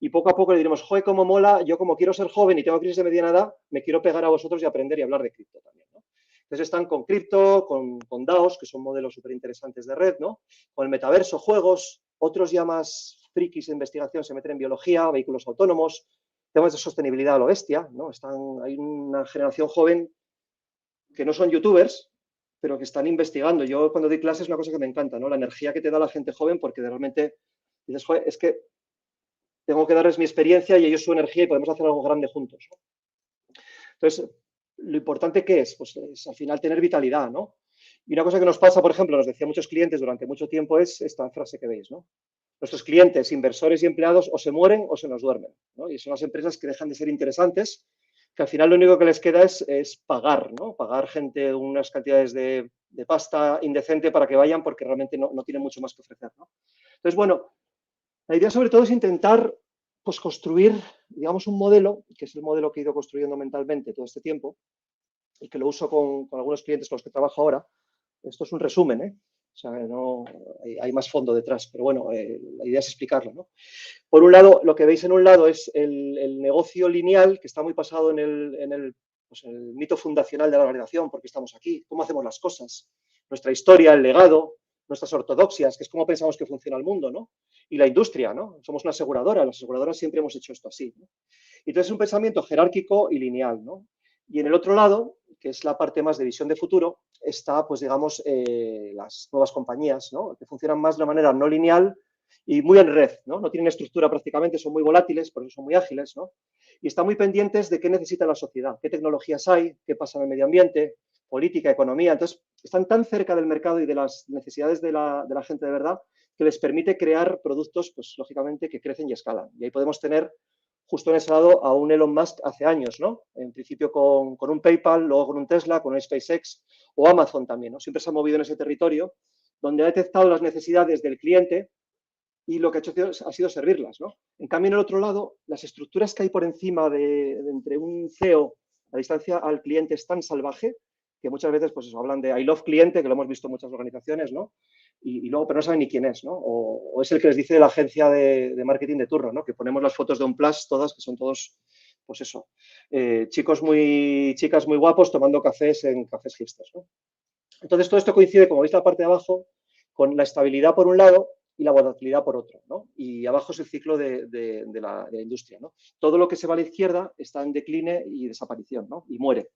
Y poco a poco le diremos, joder, cómo mola, yo como quiero ser joven y tengo crisis de mediana edad, me quiero pegar a vosotros y aprender y hablar de cripto también, ¿no? Entonces están con cripto, con DAOs, que son modelos súper interesantes de red, ¿no? Con el metaverso, juegos, otros ya más frikis de investigación se meten en biología, vehículos autónomos, temas de sostenibilidad a lo bestia, ¿no? Hay una generación joven que no son youtubers, pero que están investigando. Yo cuando doy clases es una cosa que me encanta, ¿no? La energía que te da la gente joven porque realmente dices, joder, es que tengo que darles mi experiencia y ellos su energía y podemos hacer algo grande juntos. ¿no? Entonces, lo importante que es, pues es al final tener vitalidad, ¿no? Y una cosa que nos pasa, por ejemplo, nos decían muchos clientes durante mucho tiempo es esta frase que veis, ¿no? Nuestros clientes, inversores y empleados o se mueren o se nos duermen, ¿no? Y son las empresas que dejan de ser interesantes, que al final lo único que les queda es pagar, ¿no? Pagar gente unas cantidades de pasta indecente para que vayan porque realmente no tienen mucho más que ofrecer, ¿no? Entonces, bueno, la idea sobre todo es intentar pues, construir, digamos, un modelo, que es el modelo que he ido construyendo mentalmente todo este tiempo y que lo uso con algunos clientes con los que trabajo ahora. Esto es un resumen, ¿eh? O sea, no, hay más fondo detrás, pero bueno, la idea es explicarlo, ¿no? Por un lado, lo que veis en un lado es el negocio lineal, que está muy basado pues, en el mito fundacional de la organización, porque estamos aquí, cómo hacemos las cosas, nuestra historia, el legado, nuestras ortodoxias, que es cómo pensamos que funciona el mundo, ¿no? Y la industria, ¿no? Somos una aseguradora, las aseguradoras siempre hemos hecho esto así, ¿no? Entonces es un pensamiento jerárquico y lineal, ¿no? Y en el otro lado, que es la parte más de visión de futuro, está, pues digamos, las nuevas compañías, ¿no? Que funcionan más de una manera no lineal y muy en red, ¿no? No tienen estructura prácticamente, son muy volátiles, por eso son muy ágiles, ¿no? Y están muy pendientes de qué necesita la sociedad, qué tecnologías hay, qué pasa en el medio ambiente, política, economía. Entonces, están tan cerca del mercado y de las necesidades de la gente de verdad que les permite crear productos, pues lógicamente, que crecen y escalan. Y ahí podemos tener justo en ese lado a un Elon Musk hace años, ¿no? En principio con un PayPal, luego con un Tesla, con un SpaceX o Amazon también, ¿no? Siempre se ha movido en ese territorio donde ha detectado las necesidades del cliente y lo que ha hecho ha sido servirlas, ¿no? En cambio, en el otro lado, las estructuras que hay por encima de entre un CEO, la distancia al cliente es tan salvaje que muchas veces pues eso, hablan de I love cliente, que lo hemos visto en muchas organizaciones, ¿no? Y luego, pero no saben ni quién es, ¿no? O es el que les dice de la agencia de marketing de turno, ¿no? Que ponemos las fotos de un plus, todas, que son todos, pues eso, chicas muy guapos tomando cafés en cafés hipsters, ¿no? Entonces, todo esto coincide, como veis en la parte de abajo, con la estabilidad por un lado y la volatilidad por otro, ¿no? Y abajo es el ciclo de la industria, ¿no? Todo lo que se va a la izquierda está en decline y desaparición, ¿no? Y muere,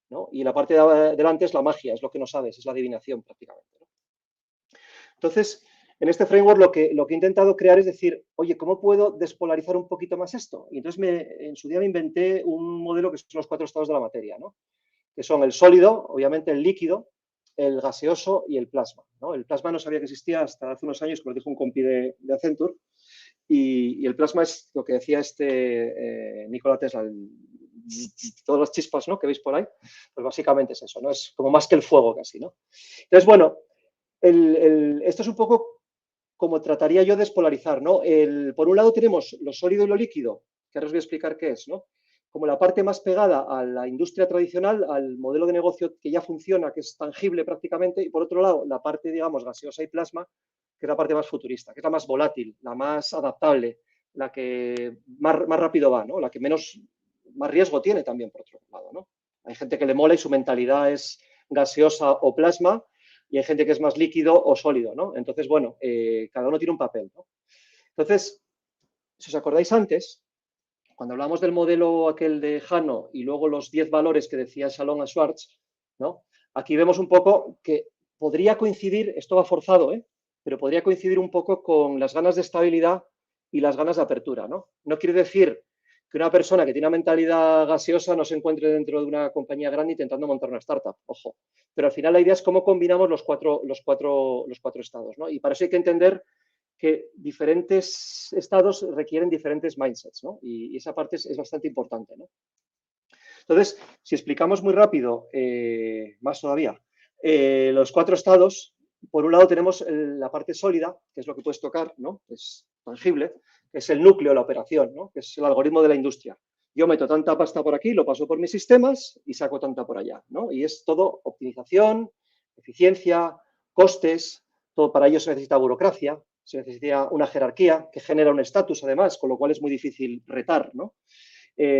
¿no? Y la parte de delante es la magia, es lo que no sabes, es la adivinación prácticamente, ¿no? Entonces, en este framework lo que he intentado crear es decir, oye, ¿cómo puedo despolarizar un poquito más esto? Y entonces en su día me inventé un modelo que son los 4 estados de la materia, ¿no? Que son el sólido, obviamente el líquido, el gaseoso y el plasma, ¿no? El plasma no sabía que existía hasta hace unos años, que lo dijo un compi de Accenture, y el plasma es lo que decía Nikola Tesla, todas las chispas, ¿no? Que veis por ahí, pues básicamente es eso, ¿no? Es como más que el fuego casi, ¿no? Entonces, bueno, esto es un poco como trataría yo de despolarizar, ¿no? Por un lado tenemos lo sólido y lo líquido, que ahora os voy a explicar qué es, ¿no? Como la parte más pegada a la industria tradicional, al modelo de negocio que ya funciona, que es tangible prácticamente, y por otro lado, la parte, digamos, gaseosa y plasma, que es la parte más futurista, que es la más volátil, la más adaptable, la que más rápido va, ¿no? La que más riesgo tiene también, por otro lado, ¿no? Hay gente que le mola y su mentalidad es gaseosa o plasma, y hay gente que es más líquido o sólido, ¿no? Entonces, bueno, cada uno tiene un papel, ¿no? Entonces, si os acordáis antes, cuando hablamos del modelo aquel de Jano y luego los 10 valores que decía Shalom a Schwartz, ¿no? Aquí vemos un poco que podría coincidir, esto va forzado, pero podría coincidir un poco con las ganas de estabilidad y las ganas de apertura, ¿no? No quiere decir que una persona que tiene una mentalidad gaseosa no se encuentre dentro de una compañía grande intentando montar una startup, ojo. Pero al final la idea es cómo combinamos los cuatro estados, ¿no? Y para eso hay que entender que diferentes estados requieren diferentes mindsets, ¿no? Y esa parte es bastante importante, ¿no? Entonces, si explicamos muy rápido, más todavía, los 4 estados, por un lado tenemos la parte sólida, que es lo que puedes tocar, ¿no? Es tangible, que es el núcleo de la operación, ¿no? Que es el algoritmo de la industria. Yo meto tanta pasta por aquí, lo paso por mis sistemas y saco tanta por allá, ¿no? Y es todo optimización, eficiencia, costes, todo para ello se necesita burocracia, se necesita una jerarquía que genera un estatus además, con lo cual es muy difícil retar, ¿no?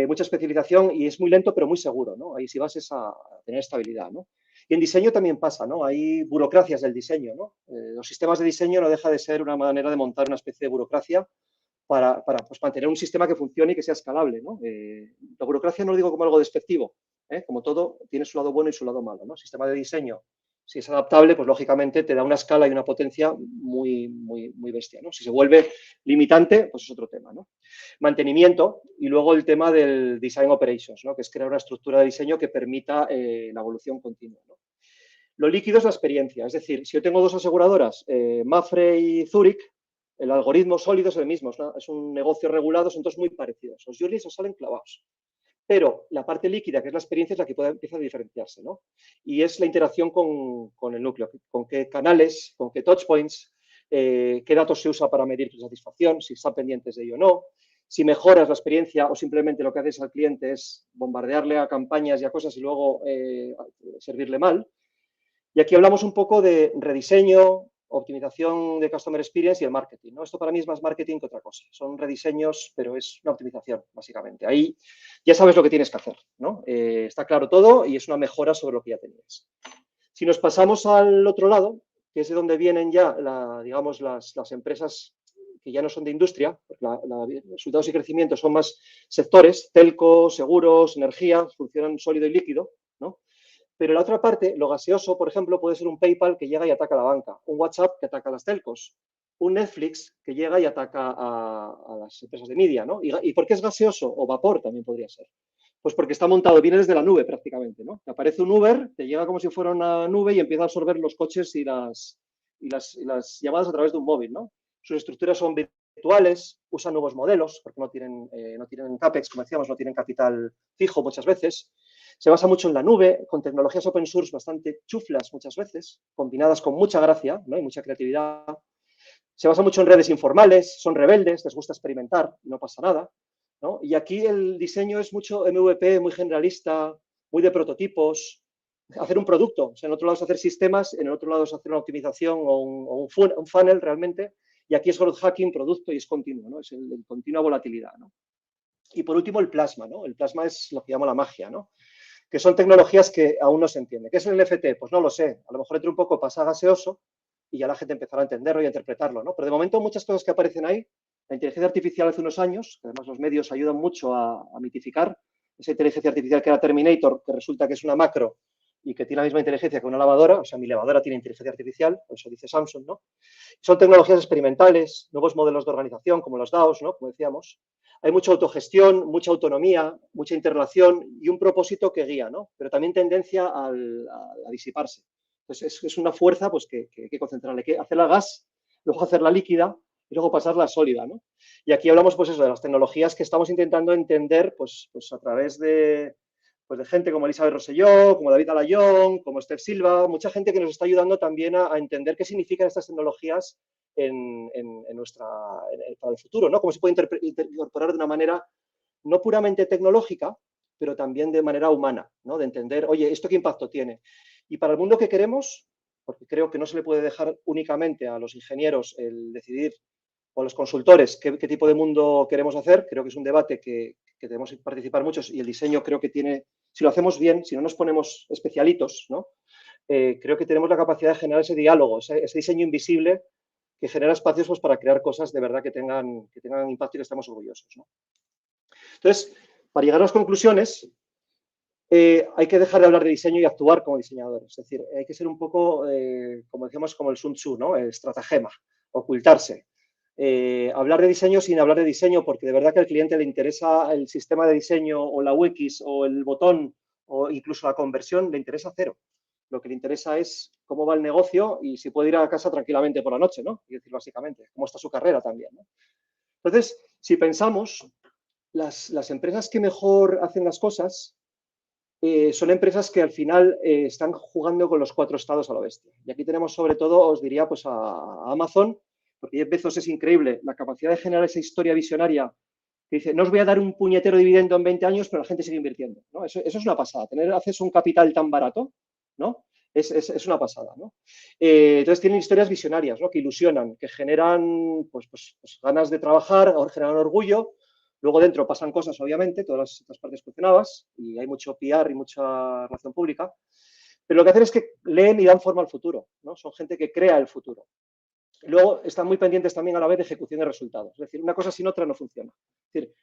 Mucha especialización y es muy lento pero muy seguro, ¿no? Ahí sí vas a tener estabilidad, ¿no? Y en diseño también pasa, ¿no? Hay burocracias del diseño, ¿no? Los sistemas de diseño no deja de ser una manera de montar una especie de burocracia para pues, mantener un sistema que funcione y que sea escalable, ¿no? La burocracia no lo digo como algo despectivo, como todo tiene su lado bueno y su lado malo, ¿no? El sistema de diseño, si es adaptable, pues lógicamente te da una escala y una potencia muy, muy, muy bestia, ¿no? Si se vuelve limitante, pues es otro tema, ¿no? Mantenimiento y luego el tema del design operations, ¿no? Que es crear una estructura de diseño que permita la evolución continua, ¿no? Lo líquido es la experiencia, es decir, si yo tengo 2 aseguradoras, Mapfre y Zurich, el algoritmo sólido es el mismo, es un negocio regulado, son todos muy parecidos. Los juries os salen clavados. Pero la parte líquida, que es la experiencia, es la que empieza a diferenciarse, ¿no? Y es la interacción con el núcleo, con qué canales, con qué touchpoints, qué datos se usa para medir tu satisfacción, si están pendientes de ello o no, si mejoras la experiencia o simplemente lo que haces al cliente es bombardearle a campañas y a cosas y luego servirle mal. Y aquí hablamos un poco de rediseño, optimización de Customer Experience y el marketing, ¿no? Esto para mí es más marketing que otra cosa. Son rediseños, pero es una optimización, básicamente. Ahí ya sabes lo que tienes que hacer, ¿no? Está claro todo y es una mejora sobre lo que ya tenías. Si nos pasamos al otro lado, que es de donde vienen ya, digamos, las empresas que ya no son de industria, resultados y crecimiento son más sectores, telco, seguros, energía, funcionan sólido y líquido, ¿no? Pero la otra parte, lo gaseoso, por ejemplo, puede ser un PayPal que llega y ataca a la banca, un WhatsApp que ataca a las telcos, un Netflix que llega y ataca a las empresas de media, ¿no? ¿Y por qué es gaseoso? O vapor también podría ser. Pues porque está montado, viene desde la nube prácticamente, ¿no? Te aparece un Uber, te llega como si fuera una nube y empieza a absorber los coches y las llamadas a través de un móvil, ¿no? Sus estructuras son virtuales, usan nuevos modelos, porque no tienen CAPEX, como decíamos, no tienen capital fijo muchas veces. Se basa mucho en la nube, con tecnologías open source bastante chuflas muchas veces, combinadas con mucha gracia, ¿no? Y mucha creatividad. Se basa mucho en redes informales, son rebeldes, les gusta experimentar, no pasa nada, ¿no? Y aquí el diseño es mucho MVP, muy generalista, muy de prototipos, hacer un producto. O sea, en otro lado es hacer sistemas, en el otro lado es hacer una optimización o un funnel realmente, y aquí es growth hacking, producto y es continuo, ¿no? Es el continua volatilidad, ¿no? Y por último, el plasma, ¿no? El plasma es lo que llamo la magia, ¿no? Que son tecnologías que aún no se entienden. ¿Qué es el NFT? Pues no lo sé. A lo mejor entre un poco pasa gaseoso y ya la gente empezará a entenderlo y a interpretarlo, ¿no? Pero de momento muchas cosas que aparecen ahí, la inteligencia artificial hace unos años, que además los medios ayudan mucho a mitificar esa inteligencia artificial que era Terminator, que resulta que es una macro y que tiene la misma inteligencia que una lavadora, o sea, mi lavadora tiene inteligencia artificial, por eso dice Samsung, ¿no? Son tecnologías experimentales, nuevos modelos de organización, como los DAOs, ¿no? Como decíamos. Hay mucha autogestión, mucha autonomía, mucha interrelación y un propósito que guía, ¿no? Pero también tendencia a disiparse. Entonces, es una fuerza pues, que hay que concentrarle, hay que hacerla gas, luego hacerla líquida y luego pasarla a sólida, ¿no? Y aquí hablamos, pues eso, de las tecnologías que estamos intentando entender, pues a través de gente como Elizabeth Rosselló, como David Alayón, como Esther Silva, mucha gente que nos está ayudando también a entender qué significan estas tecnologías para el futuro, ¿no? Cómo se puede incorporar de una manera no puramente tecnológica, pero también de manera humana, ¿no? De entender, oye, ¿esto qué impacto tiene? Y para el mundo que queremos, porque creo que no se le puede dejar únicamente a los ingenieros el decidir, o a los consultores, qué tipo de mundo queremos hacer, creo que es un debate que tenemos que participar muchos y el diseño creo que tiene, si lo hacemos bien, si no nos ponemos especialitos, ¿no? Creo que tenemos la capacidad de generar ese diálogo, ese diseño invisible que genera espacios pues, para crear cosas de verdad que tengan impacto y que estemos orgullosos, ¿no? Entonces, para llegar a las conclusiones, hay que dejar de hablar de diseño y actuar como diseñadores. Es decir, hay que ser un poco, como decíamos, como el Sun Tzu, ¿no? El estratagema, ocultarse. Hablar de diseño sin hablar de diseño, porque de verdad que al cliente le interesa el sistema de diseño o la UX o el botón o incluso la conversión, le interesa cero. Lo que le interesa es cómo va el negocio y si puede ir a casa tranquilamente por la noche, ¿no? Es decir, básicamente, cómo está su carrera también, ¿no? Entonces, si pensamos, las empresas que mejor hacen las cosas son empresas que al final están jugando con los 4 estados a la bestia. Y aquí tenemos sobre todo, os diría, pues a Amazon, porque Jeff Bezos es increíble, la capacidad de generar esa historia visionaria que dice, no os voy a dar un puñetero dividendo en 20 años, pero la gente sigue invirtiendo, ¿no? Eso es una pasada, tener acceso a un capital tan barato, ¿no? Es una pasada, ¿no? Entonces tienen historias visionarias, ¿no? Que ilusionan, que generan pues ganas de trabajar, generan orgullo. Luego dentro pasan cosas, obviamente, todas las partes cuestionadas y hay mucho PR y mucha relación pública, pero lo que hacen es que leen y dan forma al futuro, ¿no? Son gente que crea el futuro. Luego están muy pendientes también a la vez de ejecución de resultados. Es decir, una cosa sin otra no funciona. Es decir,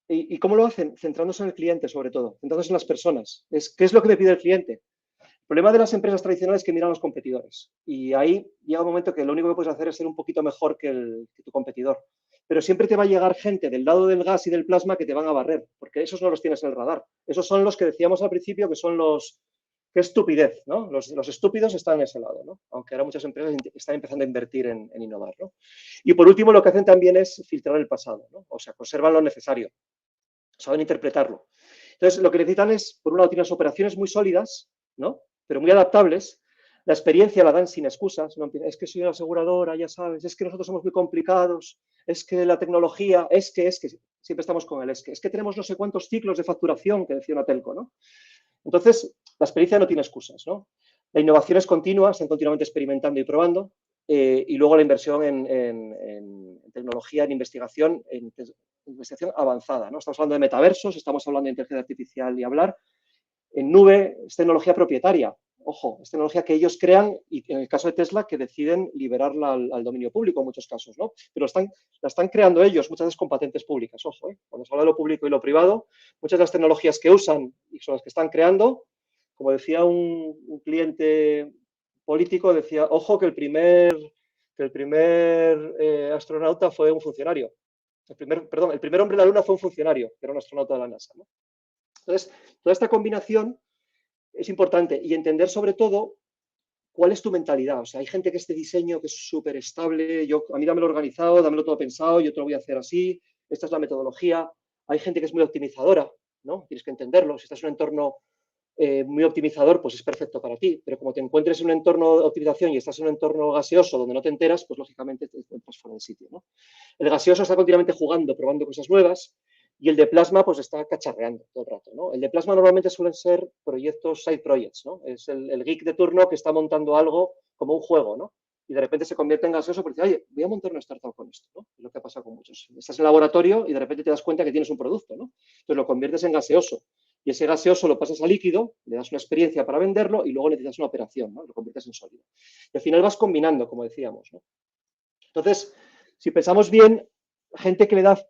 ¿y cómo lo hacen? Centrándose en el cliente, sobre todo, centrándose en las personas. ¿Qué es lo que me pide el cliente? El problema de las empresas tradicionales es que miran a los competidores. Y ahí llega un momento que lo único que puedes hacer es ser un poquito mejor que tu competidor. Pero siempre te va a llegar gente del lado del gas y del plasma que te van a barrer, porque esos no los tienes en el radar. Esos son los que decíamos al principio que son los... ¡Qué estupidez!, ¿no? Los estúpidos están en ese lado, ¿no? Aunque ahora muchas empresas están empezando a invertir en innovar, ¿no? Y por último, lo que hacen también es filtrar el pasado, ¿no? O sea, conservan lo necesario, saben interpretarlo. Entonces, lo que necesitan es, por un lado, tienen las operaciones muy sólidas, ¿no? Pero muy adaptables. La experiencia la dan sin excusas, ¿no? Es que soy una aseguradora, ya sabes, es que nosotros somos muy complicados, es que la tecnología, es que, siempre estamos con el es que tenemos no sé cuántos ciclos de facturación, que decía una telco, ¿no? Entonces, la experiencia no tiene excusas, ¿no? La innovación es continua, están continuamente experimentando y probando. y luego la inversión en tecnología, en investigación avanzada, ¿no? Estamos hablando de metaversos, estamos hablando de inteligencia artificial y hablar. En nube es tecnología propietaria. Ojo, es tecnología que ellos crean y en el caso de Tesla que deciden liberarla al dominio público en muchos casos, ¿no? Pero la están creando ellos, muchas veces con patentes públicas. Ojo, cuando se habla de lo público y lo privado, muchas de las tecnologías que usan y son las que están creando, como decía un cliente político, decía, ojo que el primer astronauta fue un funcionario. El primer hombre en la Luna fue un funcionario, que era un astronauta de la NASA, ¿no? Entonces, toda esta combinación es importante y entender sobre todo cuál es tu mentalidad. O sea, hay gente que este diseño que es súper estable, a mí dámelo organizado, dámelo todo pensado, yo te lo voy a hacer así, esta es la metodología. Hay gente que es muy optimizadora, ¿no? Tienes que entenderlo. Si estás en un entorno muy optimizador, pues es perfecto para ti. Pero como te encuentres en un entorno de optimización y estás en un entorno gaseoso donde no te enteras, pues lógicamente te encuentras fuera del sitio, ¿no? El gaseoso está continuamente jugando, probando cosas nuevas, y el de plasma pues está cacharreando todo el rato, ¿no? El de plasma normalmente suelen ser proyectos, side projects, ¿no? Es el geek de turno que está montando algo como un juego, ¿no? Y de repente se convierte en gaseoso porque dice, oye, voy a montar una startup con esto, ¿no? Es lo que pasa con muchos. Estás en el laboratorio y de repente te das cuenta que tienes un producto, ¿no? Entonces lo conviertes en gaseoso. Y ese gaseoso lo pasas a líquido, le das una experiencia para venderlo y luego necesitas una operación, ¿no? Lo conviertes en sólido. Y al final vas combinando, como decíamos, ¿no? Entonces, si pensamos bien, gente que le da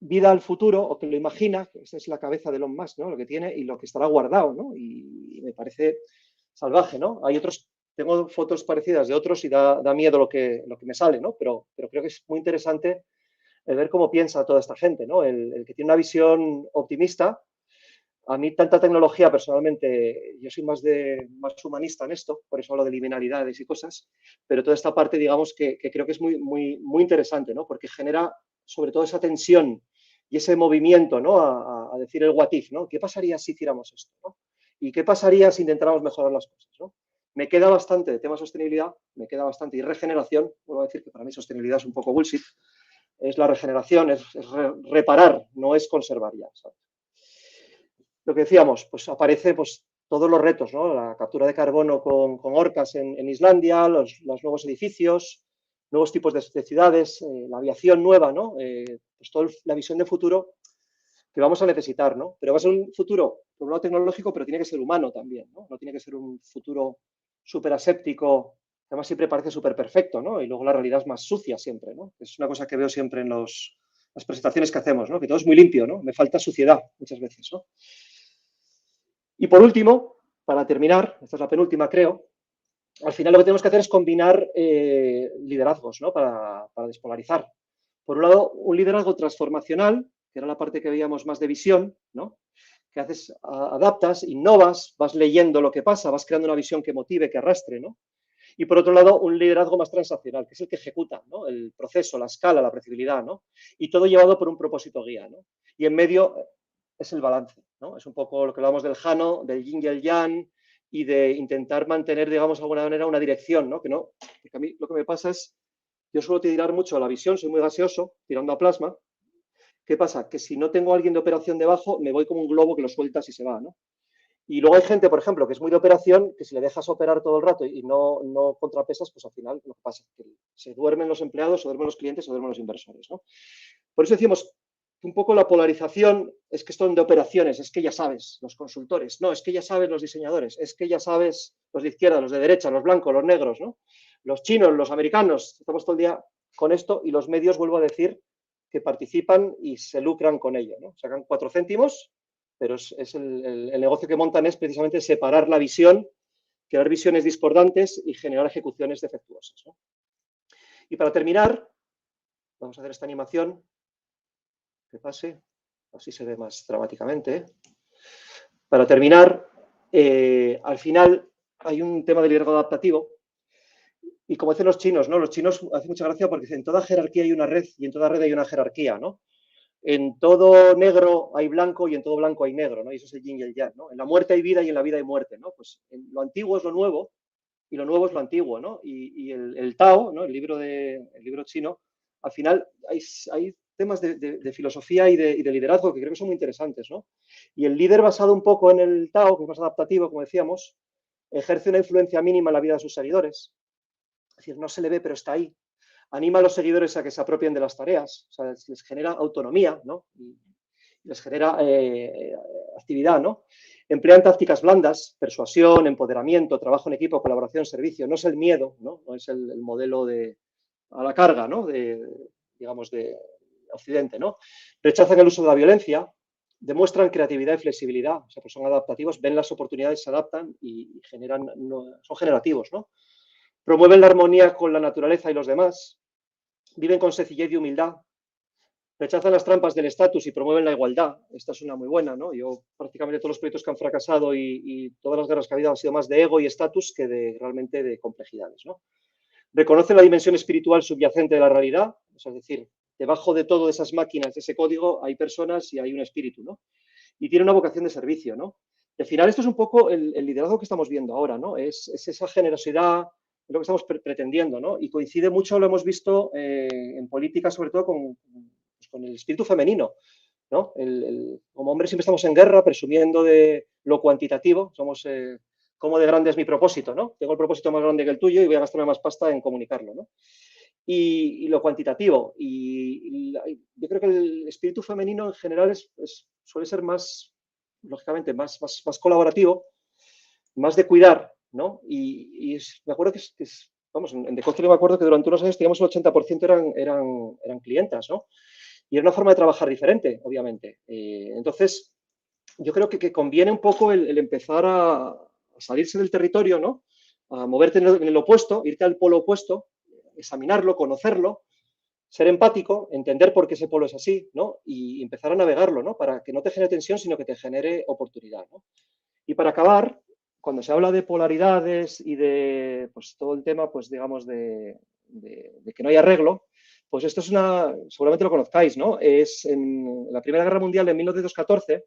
vida al futuro o que lo imagina, esa es la cabeza de Elon Musk, ¿no? Lo que tiene y lo que estará guardado, ¿no? Y me parece salvaje, ¿no? Hay otros, tengo fotos parecidas de otros y da miedo lo que me sale, ¿no? Pero creo que es muy interesante el ver cómo piensa toda esta gente, ¿no? El que tiene una visión optimista. A mí tanta tecnología, personalmente, yo soy más humanista en esto, por eso hablo de liminalidades y cosas, pero toda esta parte, digamos, que creo que es muy interesante, ¿no? Porque genera sobre todo esa tensión y ese movimiento, ¿no? A decir el what if, ¿no? ¿Qué pasaría si hiciéramos esto, ¿no? ¿Y qué pasaría si intentáramos mejorar las cosas, ¿no? Me queda bastante de tema sostenibilidad, me queda bastante, y regeneración, vuelvo a decir que para mí sostenibilidad es un poco bullshit, es la regeneración, es reparar, no es conservar ya, ¿sabes? Lo que decíamos, pues aparece pues, todos los retos, ¿no? La captura de carbono con orcas en Islandia, los nuevos edificios, nuevos tipos de ciudades, la aviación nueva, ¿no? Pues toda la visión de futuro que vamos a necesitar, ¿no? Pero va a ser un futuro, por un lado tecnológico, pero tiene que ser humano también, ¿no? No tiene que ser un futuro súper aséptico, que además siempre parece súper perfecto, ¿no? Y luego la realidad es más sucia siempre, ¿no? Es una cosa que veo siempre en las presentaciones que hacemos, ¿no? Que todo es muy limpio, ¿no? Me falta suciedad muchas veces, ¿no? Y por último, para terminar, esta es la penúltima, creo, al final lo que tenemos que hacer es combinar liderazgos, ¿no? Para despolarizar. Por un lado, un liderazgo transformacional, que era la parte que veíamos más de visión, ¿no? Que haces, adaptas, innovas, vas leyendo lo que pasa, vas creando una visión que motive, que arrastre, ¿no? Y por otro lado, un liderazgo más transaccional, que es el que ejecuta, ¿no? El proceso, la escala, la predecibilidad, ¿no? Y todo llevado por un propósito guía, ¿no? Y en medio es el balance, ¿no? Es un poco lo que hablamos del Jano, del Yin y el Yang, y de intentar mantener, digamos, de alguna manera una dirección, ¿no? Que no, porque a mí lo que me pasa es, yo suelo tirar mucho a la visión, soy muy gaseoso, tirando a plasma. ¿Qué pasa? Que si no tengo a alguien de operación debajo, me voy como un globo que lo sueltas y se va, ¿no? Y luego hay gente, por ejemplo, que es muy de operación, que si le dejas operar todo el rato y no contrapesas, pues al final lo que pasa es que se duermen los empleados, se duermen los clientes, se duermen los inversores, ¿no? Por eso decimos que un poco la polarización es que son de operaciones, es que ya sabes, los consultores, no, es que ya sabes los diseñadores, es que ya sabes los de izquierda, los de derecha, los blancos, los negros, ¿no? Los chinos, los americanos, estamos todo el día con esto y los medios, vuelvo a decir, que participan y se lucran con ello, ¿no? Sacan 4 céntimos, pero el negocio que montan es precisamente separar la visión, crear visiones discordantes y generar ejecuciones defectuosas, ¿no? Y para terminar, vamos a hacer esta animación, que pase, así se ve más dramáticamente, ¿eh? Para terminar, al final hay un tema de liderazgo adaptativo y como dicen los chinos, ¿no? Los chinos hacen mucha gracia porque en toda jerarquía hay una red y en toda red hay una jerarquía, ¿no? En todo negro hay blanco y en todo blanco hay negro, ¿no? Y eso es el yin y el yang, ¿no? En la muerte hay vida y en la vida hay muerte, ¿no? Pues lo antiguo es lo nuevo y lo nuevo es lo antiguo, ¿no? Y el Tao, ¿no? El libro chino, al final hay temas de filosofía y de liderazgo que creo que son muy interesantes, ¿no? Y el líder basado un poco en el Tao, que es más adaptativo, como decíamos, ejerce una influencia mínima en la vida de sus seguidores, decir, no se le ve, pero está ahí. Anima a los seguidores a que se apropien de las tareas, o sea, les genera autonomía, ¿no? Y les genera actividad, ¿no? Emplean tácticas blandas, persuasión, empoderamiento, trabajo en equipo, colaboración, servicio. No es el miedo, ¿no? No es el modelo a la carga, ¿no? Digamos, de Occidente, ¿no? Rechazan el uso de la violencia, demuestran creatividad y flexibilidad, o sea, pues son adaptativos, ven las oportunidades, se adaptan y generan, son generativos, ¿no? Promueven la armonía con la naturaleza y los demás, viven con sencillez y humildad, rechazan las trampas del estatus y promueven la igualdad. Esta es una muy buena, ¿no? Yo prácticamente todos los proyectos que han fracasado y todas las guerras que ha habido han sido más de ego y estatus que realmente de complejidades, ¿no? Reconocen la dimensión espiritual subyacente de la realidad, es decir, debajo de todas esas máquinas, de ese código, hay personas y hay un espíritu, ¿no? Y tiene una vocación de servicio, ¿no? Y al final esto es un poco el liderazgo que estamos viendo ahora, ¿no? Es esa generosidad, es lo que estamos pretendiendo, ¿no? Y coincide mucho, lo hemos visto en política, sobre todo con el espíritu femenino, ¿no? Como hombres siempre estamos en guerra, presumiendo de lo cuantitativo, somos como de grande es mi propósito, ¿no? Tengo el propósito más grande que el tuyo y voy a gastarme más pasta en comunicarlo, ¿no? Y lo cuantitativo. Yo creo que el espíritu femenino en general suele ser más, lógicamente, más colaborativo, más de cuidar, ¿no? Me acuerdo vamos, en Deconstruir me acuerdo que durante unos años teníamos el 80% eran clientas, ¿no? Y era una forma de trabajar diferente, obviamente. Entonces, yo creo que conviene un poco el empezar a salirse del territorio, ¿no? A moverte en el opuesto, irte al polo opuesto, examinarlo, conocerlo, ser empático, entender por qué ese polo es así, ¿no? Y empezar a navegarlo, ¿no? Para que no te genere tensión, sino que te genere oportunidad, ¿no? Y para acabar, cuando se habla de polaridades y de pues, todo el tema, pues digamos, de que no hay arreglo, pues esto es seguramente lo conozcáis, ¿no? Es en la Primera Guerra Mundial de 1914,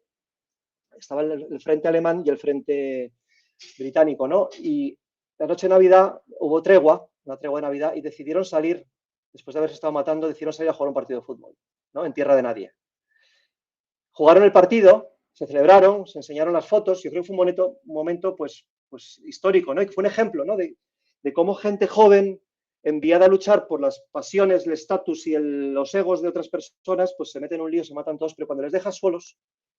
estaba el frente alemán y el frente británico, ¿no? Y la noche de Navidad hubo una tregua de Navidad, y decidieron salir, después de haberse estado matando, decidieron salir a jugar un partido de fútbol, ¿no? En tierra de nadie. Jugaron el partido, se celebraron, se enseñaron las fotos, yo creo que fue un momento pues histórico, ¿no? Y fue un ejemplo, ¿no? De cómo gente joven, enviada a luchar por las pasiones, el estatus y los egos de otras personas, pues se meten en un lío, se matan todos, pero cuando les dejas solos,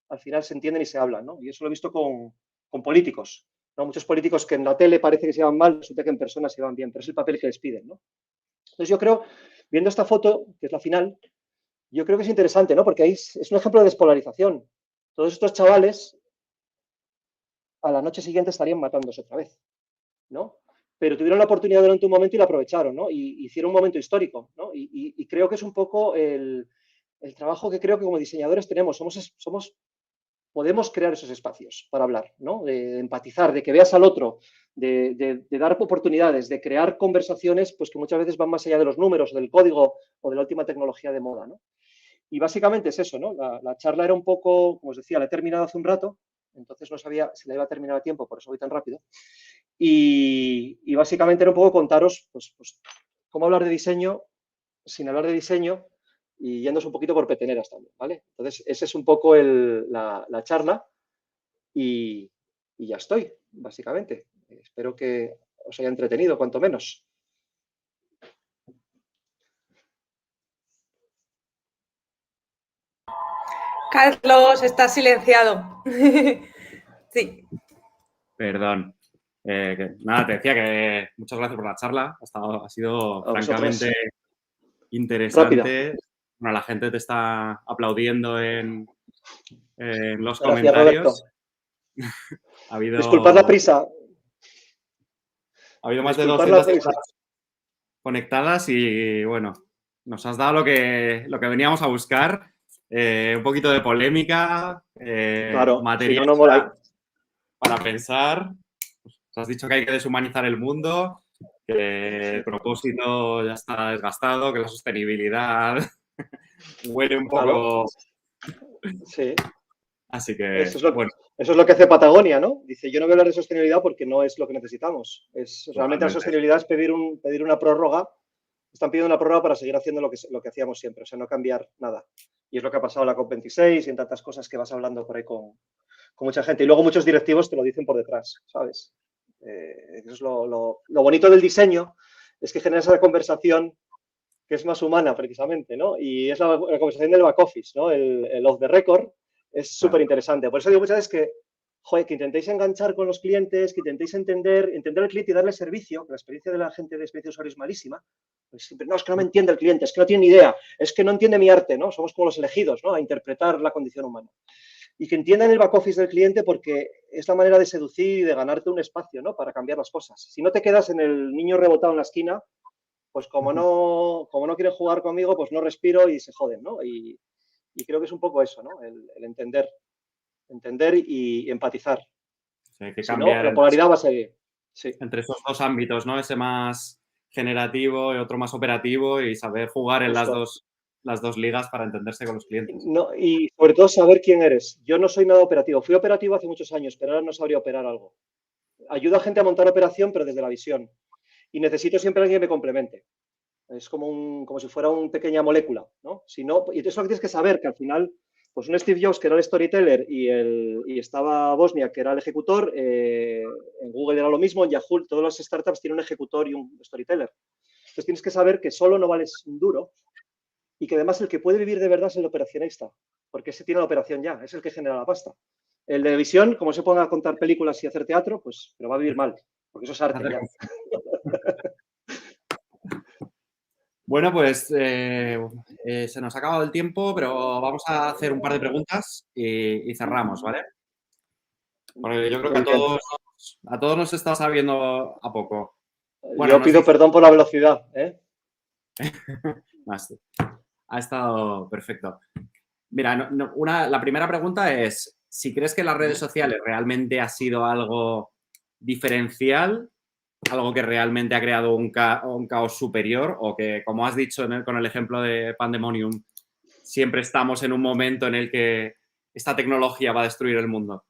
al final se entienden y se hablan, ¿no? Y eso lo he visto con políticos, ¿no? Muchos políticos que en la tele parece que se llevan mal, resulta que en persona se llevan bien, pero es el papel que les piden, ¿no? Entonces yo creo, viendo esta foto, que es la final, yo creo que es interesante, ¿no? Porque ahí es un ejemplo de despolarización. Todos estos chavales a la noche siguiente estarían matándose otra vez, ¿no? Pero tuvieron la oportunidad durante un momento y la aprovecharon, ¿no? Y hicieron un momento histórico, ¿no? Y creo que es un poco el trabajo que creo que como diseñadores tenemos. Podemos crear esos espacios para hablar, ¿no? De empatizar, de que veas al otro, de dar oportunidades, de crear conversaciones pues que muchas veces van más allá de los números, del código o de la última tecnología de moda, ¿no? Y básicamente es eso, ¿no? La charla era un poco, como os decía, la he terminado hace un rato, entonces no sabía si la iba a terminar a tiempo, por eso voy tan rápido. Y básicamente era un poco contaros pues, cómo hablar de diseño sin hablar de diseño y yéndose un poquito por peteneras también, ¿vale? Entonces, esa es un poco la charla y ya estoy, básicamente. Espero que os haya entretenido, cuanto menos. Carlos, estás silenciado. Sí. Perdón. Nada, te decía que muchas gracias por la charla. Ha sido francamente interesante. Rápida. Bueno, la gente te está aplaudiendo en los Gracias, comentarios. Roberto. Disculpad la prisa. Ha habido más de 200 personas conectadas y, bueno, nos has dado lo que veníamos a buscar. Un poquito de polémica, claro, material si no mola. para pensar. Os has dicho que hay que deshumanizar el mundo, que el propósito ya está desgastado, que la sostenibilidad huele un poco. Sí. Así que, eso es lo que hace Patagonia, ¿no? Dice, yo no voy a hablar de sostenibilidad porque no es lo que necesitamos. Realmente la sostenibilidad es pedir una prórroga. Están pidiendo una prórroga para seguir haciendo lo que hacíamos siempre, o sea, no cambiar nada. Y es lo que ha pasado en la COP26 y en tantas cosas que vas hablando por ahí con mucha gente. Y luego muchos directivos te lo dicen por detrás, ¿sabes? Eso es lo bonito del diseño, es que genera esa conversación que es más humana precisamente, ¿no? Y es la conversación del back office, ¿no? El off the record es súper interesante. Por eso digo muchas veces que, joder, que intentéis enganchar con los clientes, que intentéis entender al cliente y darle servicio, que la experiencia de la gente de experiencia de usuario es malísima. Pues siempre, no, es que no me entiende el cliente, es que no tiene ni idea, es que no entiende mi arte, ¿no? Somos como los elegidos, ¿no? A interpretar la condición humana. Y que entiendan el back office del cliente porque es la manera de seducir y de ganarte un espacio, ¿no? Para cambiar las cosas. Si no te quedas en el niño rebotado en la esquina, pues como no quieren jugar conmigo, pues no respiro y se joden, ¿no? Y creo que es un poco eso, ¿no? El entender y empatizar. Sí, que Si no, cambiar la polaridad va a seguir. Sí. entre esos dos ámbitos, ¿no? Ese más generativo y otro más operativo y saber jugar en las dos ligas para entenderse con los clientes. No, y sobre todo saber quién eres. Yo no soy nada operativo. Fui operativo hace muchos años, pero ahora no sabría operar algo. Ayudo a gente a montar operación, pero desde la visión. Y necesito siempre a alguien que me complemente. Es como si fuera una pequeña molécula, ¿no? Si no, y eso es lo que tienes que saber, que al final, pues un Steve Jobs, que era el storyteller, y estaba Bosnia, que era el ejecutor, en Google era lo mismo, en Yahoo, todas las startups tienen un ejecutor y un storyteller. Entonces tienes que saber que solo no vales un duro y que además el que puede vivir de verdad es el operacionista, porque ese tiene la operación ya, es el que genera la pasta. El de visión, como se ponga a contar películas y hacer teatro, pues pero va a vivir mal, porque eso es arte ya. Bueno, pues se nos ha acabado el tiempo, pero vamos a hacer un par de preguntas y cerramos, ¿vale? Porque yo creo que a todos nos está sabiendo a poco. Bueno, yo pido perdón por la velocidad, ¿eh? Ha estado perfecto. Mira, la primera pregunta es, si crees que las redes sociales realmente ha sido algo diferencial, algo que realmente ha creado un caos superior o que, como has dicho con el ejemplo de Pandemonium, siempre estamos en un momento en el que esta tecnología va a destruir el mundo.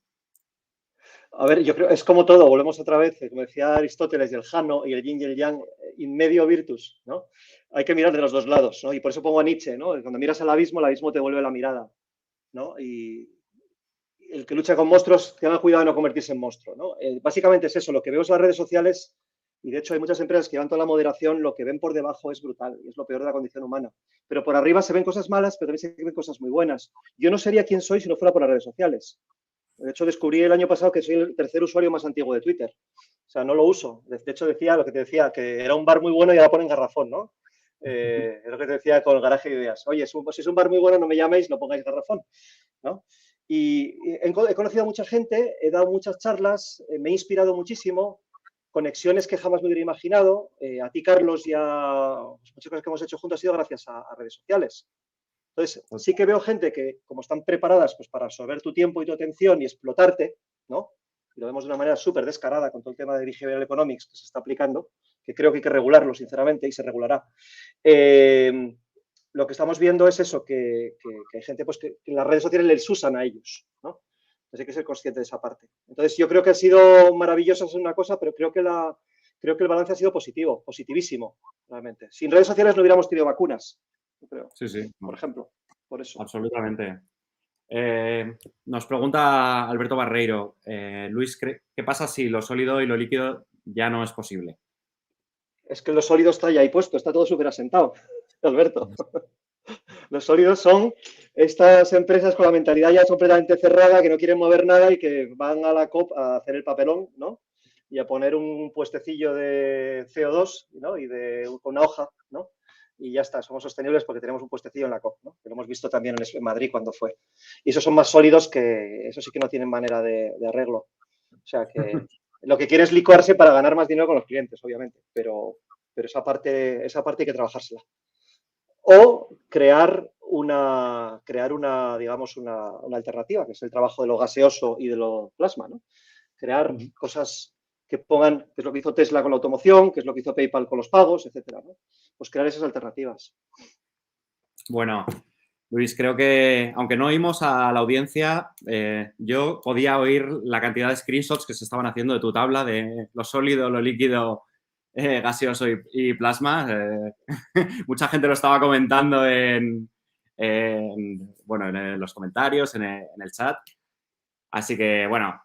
A ver, yo creo, es como todo, volvemos otra vez, como decía Aristóteles, el Jano y el Yin y el Yang, in medio virtus, ¿no? Hay que mirar de los dos lados, ¿no? Y por eso pongo a Nietzsche, ¿no? Cuando miras al abismo, el abismo te vuelve la mirada, ¿no? Y el que lucha con monstruos, tenga cuidado de no convertirse en monstruo, ¿no? Básicamente es eso, lo que veo en las redes sociales, y de hecho hay muchas empresas que llevan toda la moderación, lo que ven por debajo es brutal, y es lo peor de la condición humana. Pero por arriba se ven cosas malas, pero también se ven cosas muy buenas. Yo no sería quien soy si no fuera por las redes sociales. De hecho, descubrí el año pasado que soy el tercer usuario más antiguo de Twitter. O sea, no lo uso. De hecho, decía lo que te decía, que era un bar muy bueno y ahora ponen garrafón, ¿no? Es lo que te decía con el garaje de ideas. Oye, si es un bar muy bueno, no me llaméis, no pongáis garrafón, ¿no? Y he conocido a mucha gente, he dado muchas charlas, me he inspirado muchísimo, conexiones que jamás me hubiera imaginado. A ti, Carlos, y a muchas cosas que hemos hecho juntos ha sido gracias a redes sociales. Entonces, sí que veo gente que, como están preparadas pues, para absorber tu tiempo y tu atención y explotarte, ¿no? Y lo vemos de una manera súper descarada con todo el tema de behavioral economics que se está aplicando, que creo que hay que regularlo, sinceramente, y se regulará. Lo que estamos viendo es eso, que hay gente pues, que las redes sociales les usan a ellos, ¿no? Entonces hay que ser consciente de esa parte. Entonces, yo creo que ha sido maravilloso hacer una cosa, pero creo que el balance ha sido positivo, positivísimo, realmente. Sin redes sociales no hubiéramos tenido vacunas. Creo, sí. por ejemplo, por eso. Absolutamente. Nos pregunta Alberto Barreiro, Luis, ¿qué pasa si lo sólido y lo líquido ya no es posible? Es que lo sólido está ya ahí puesto, está todo súper asentado, Alberto. Los sólidos son estas empresas con la mentalidad ya completamente cerrada, que no quieren mover nada y que van a la COP a hacer el papelón, ¿no? Y a poner un puestecillo de CO2, ¿no? Y con una hoja, ¿no? Y ya está, somos sostenibles porque tenemos un puestecillo en la COP, ¿no? Que lo hemos visto también en Madrid cuando fue. Y esos son más sólidos que, eso sí que no tienen manera de arreglo. O sea que lo que quiere es licuarse para ganar más dinero con los clientes, obviamente, pero esa parte hay que trabajársela. O crear una digamos, una alternativa, que es el trabajo de lo gaseoso y de lo plasma, ¿no? Crear cosas que pongan, que es lo que hizo Tesla con la automoción, que es lo que hizo PayPal con los pagos, etcétera, ¿no? Pues crear esas alternativas. Bueno, Luis, creo que, aunque no oímos a la audiencia, yo podía oír la cantidad de screenshots que se estaban haciendo de tu tabla de lo sólido, lo líquido, gaseoso y plasma. Mucha gente lo estaba comentando en los comentarios, en el chat. Así que, bueno,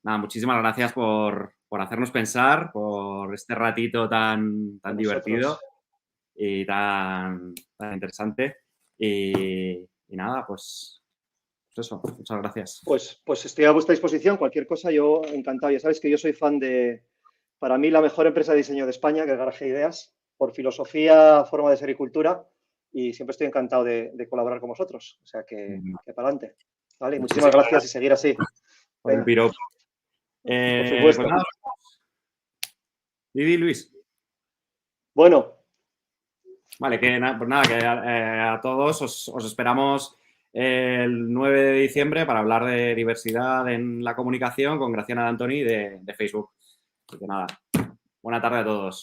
nada, muchísimas gracias por por hacernos pensar, por este ratito tan divertido y tan interesante. Y nada, pues eso, muchas gracias. Pues estoy a vuestra disposición. Cualquier cosa, yo encantado. Ya sabéis que yo soy fan para mí, la mejor empresa de diseño de España, que es Garaje Ideas, por filosofía, forma de ser y cultura. Y siempre estoy encantado de colaborar con vosotros. O sea que para adelante. ¿Vale? Muchísimas gracias y seguir así. Por el piropo. Por supuesto. Pues nada. Vivi, Luis. Bueno. Vale, pues nada, que a todos os esperamos el 9 de diciembre para hablar de diversidad en la comunicación con Graciana D'Antoni de Facebook. Así que nada, buena tarde a todos.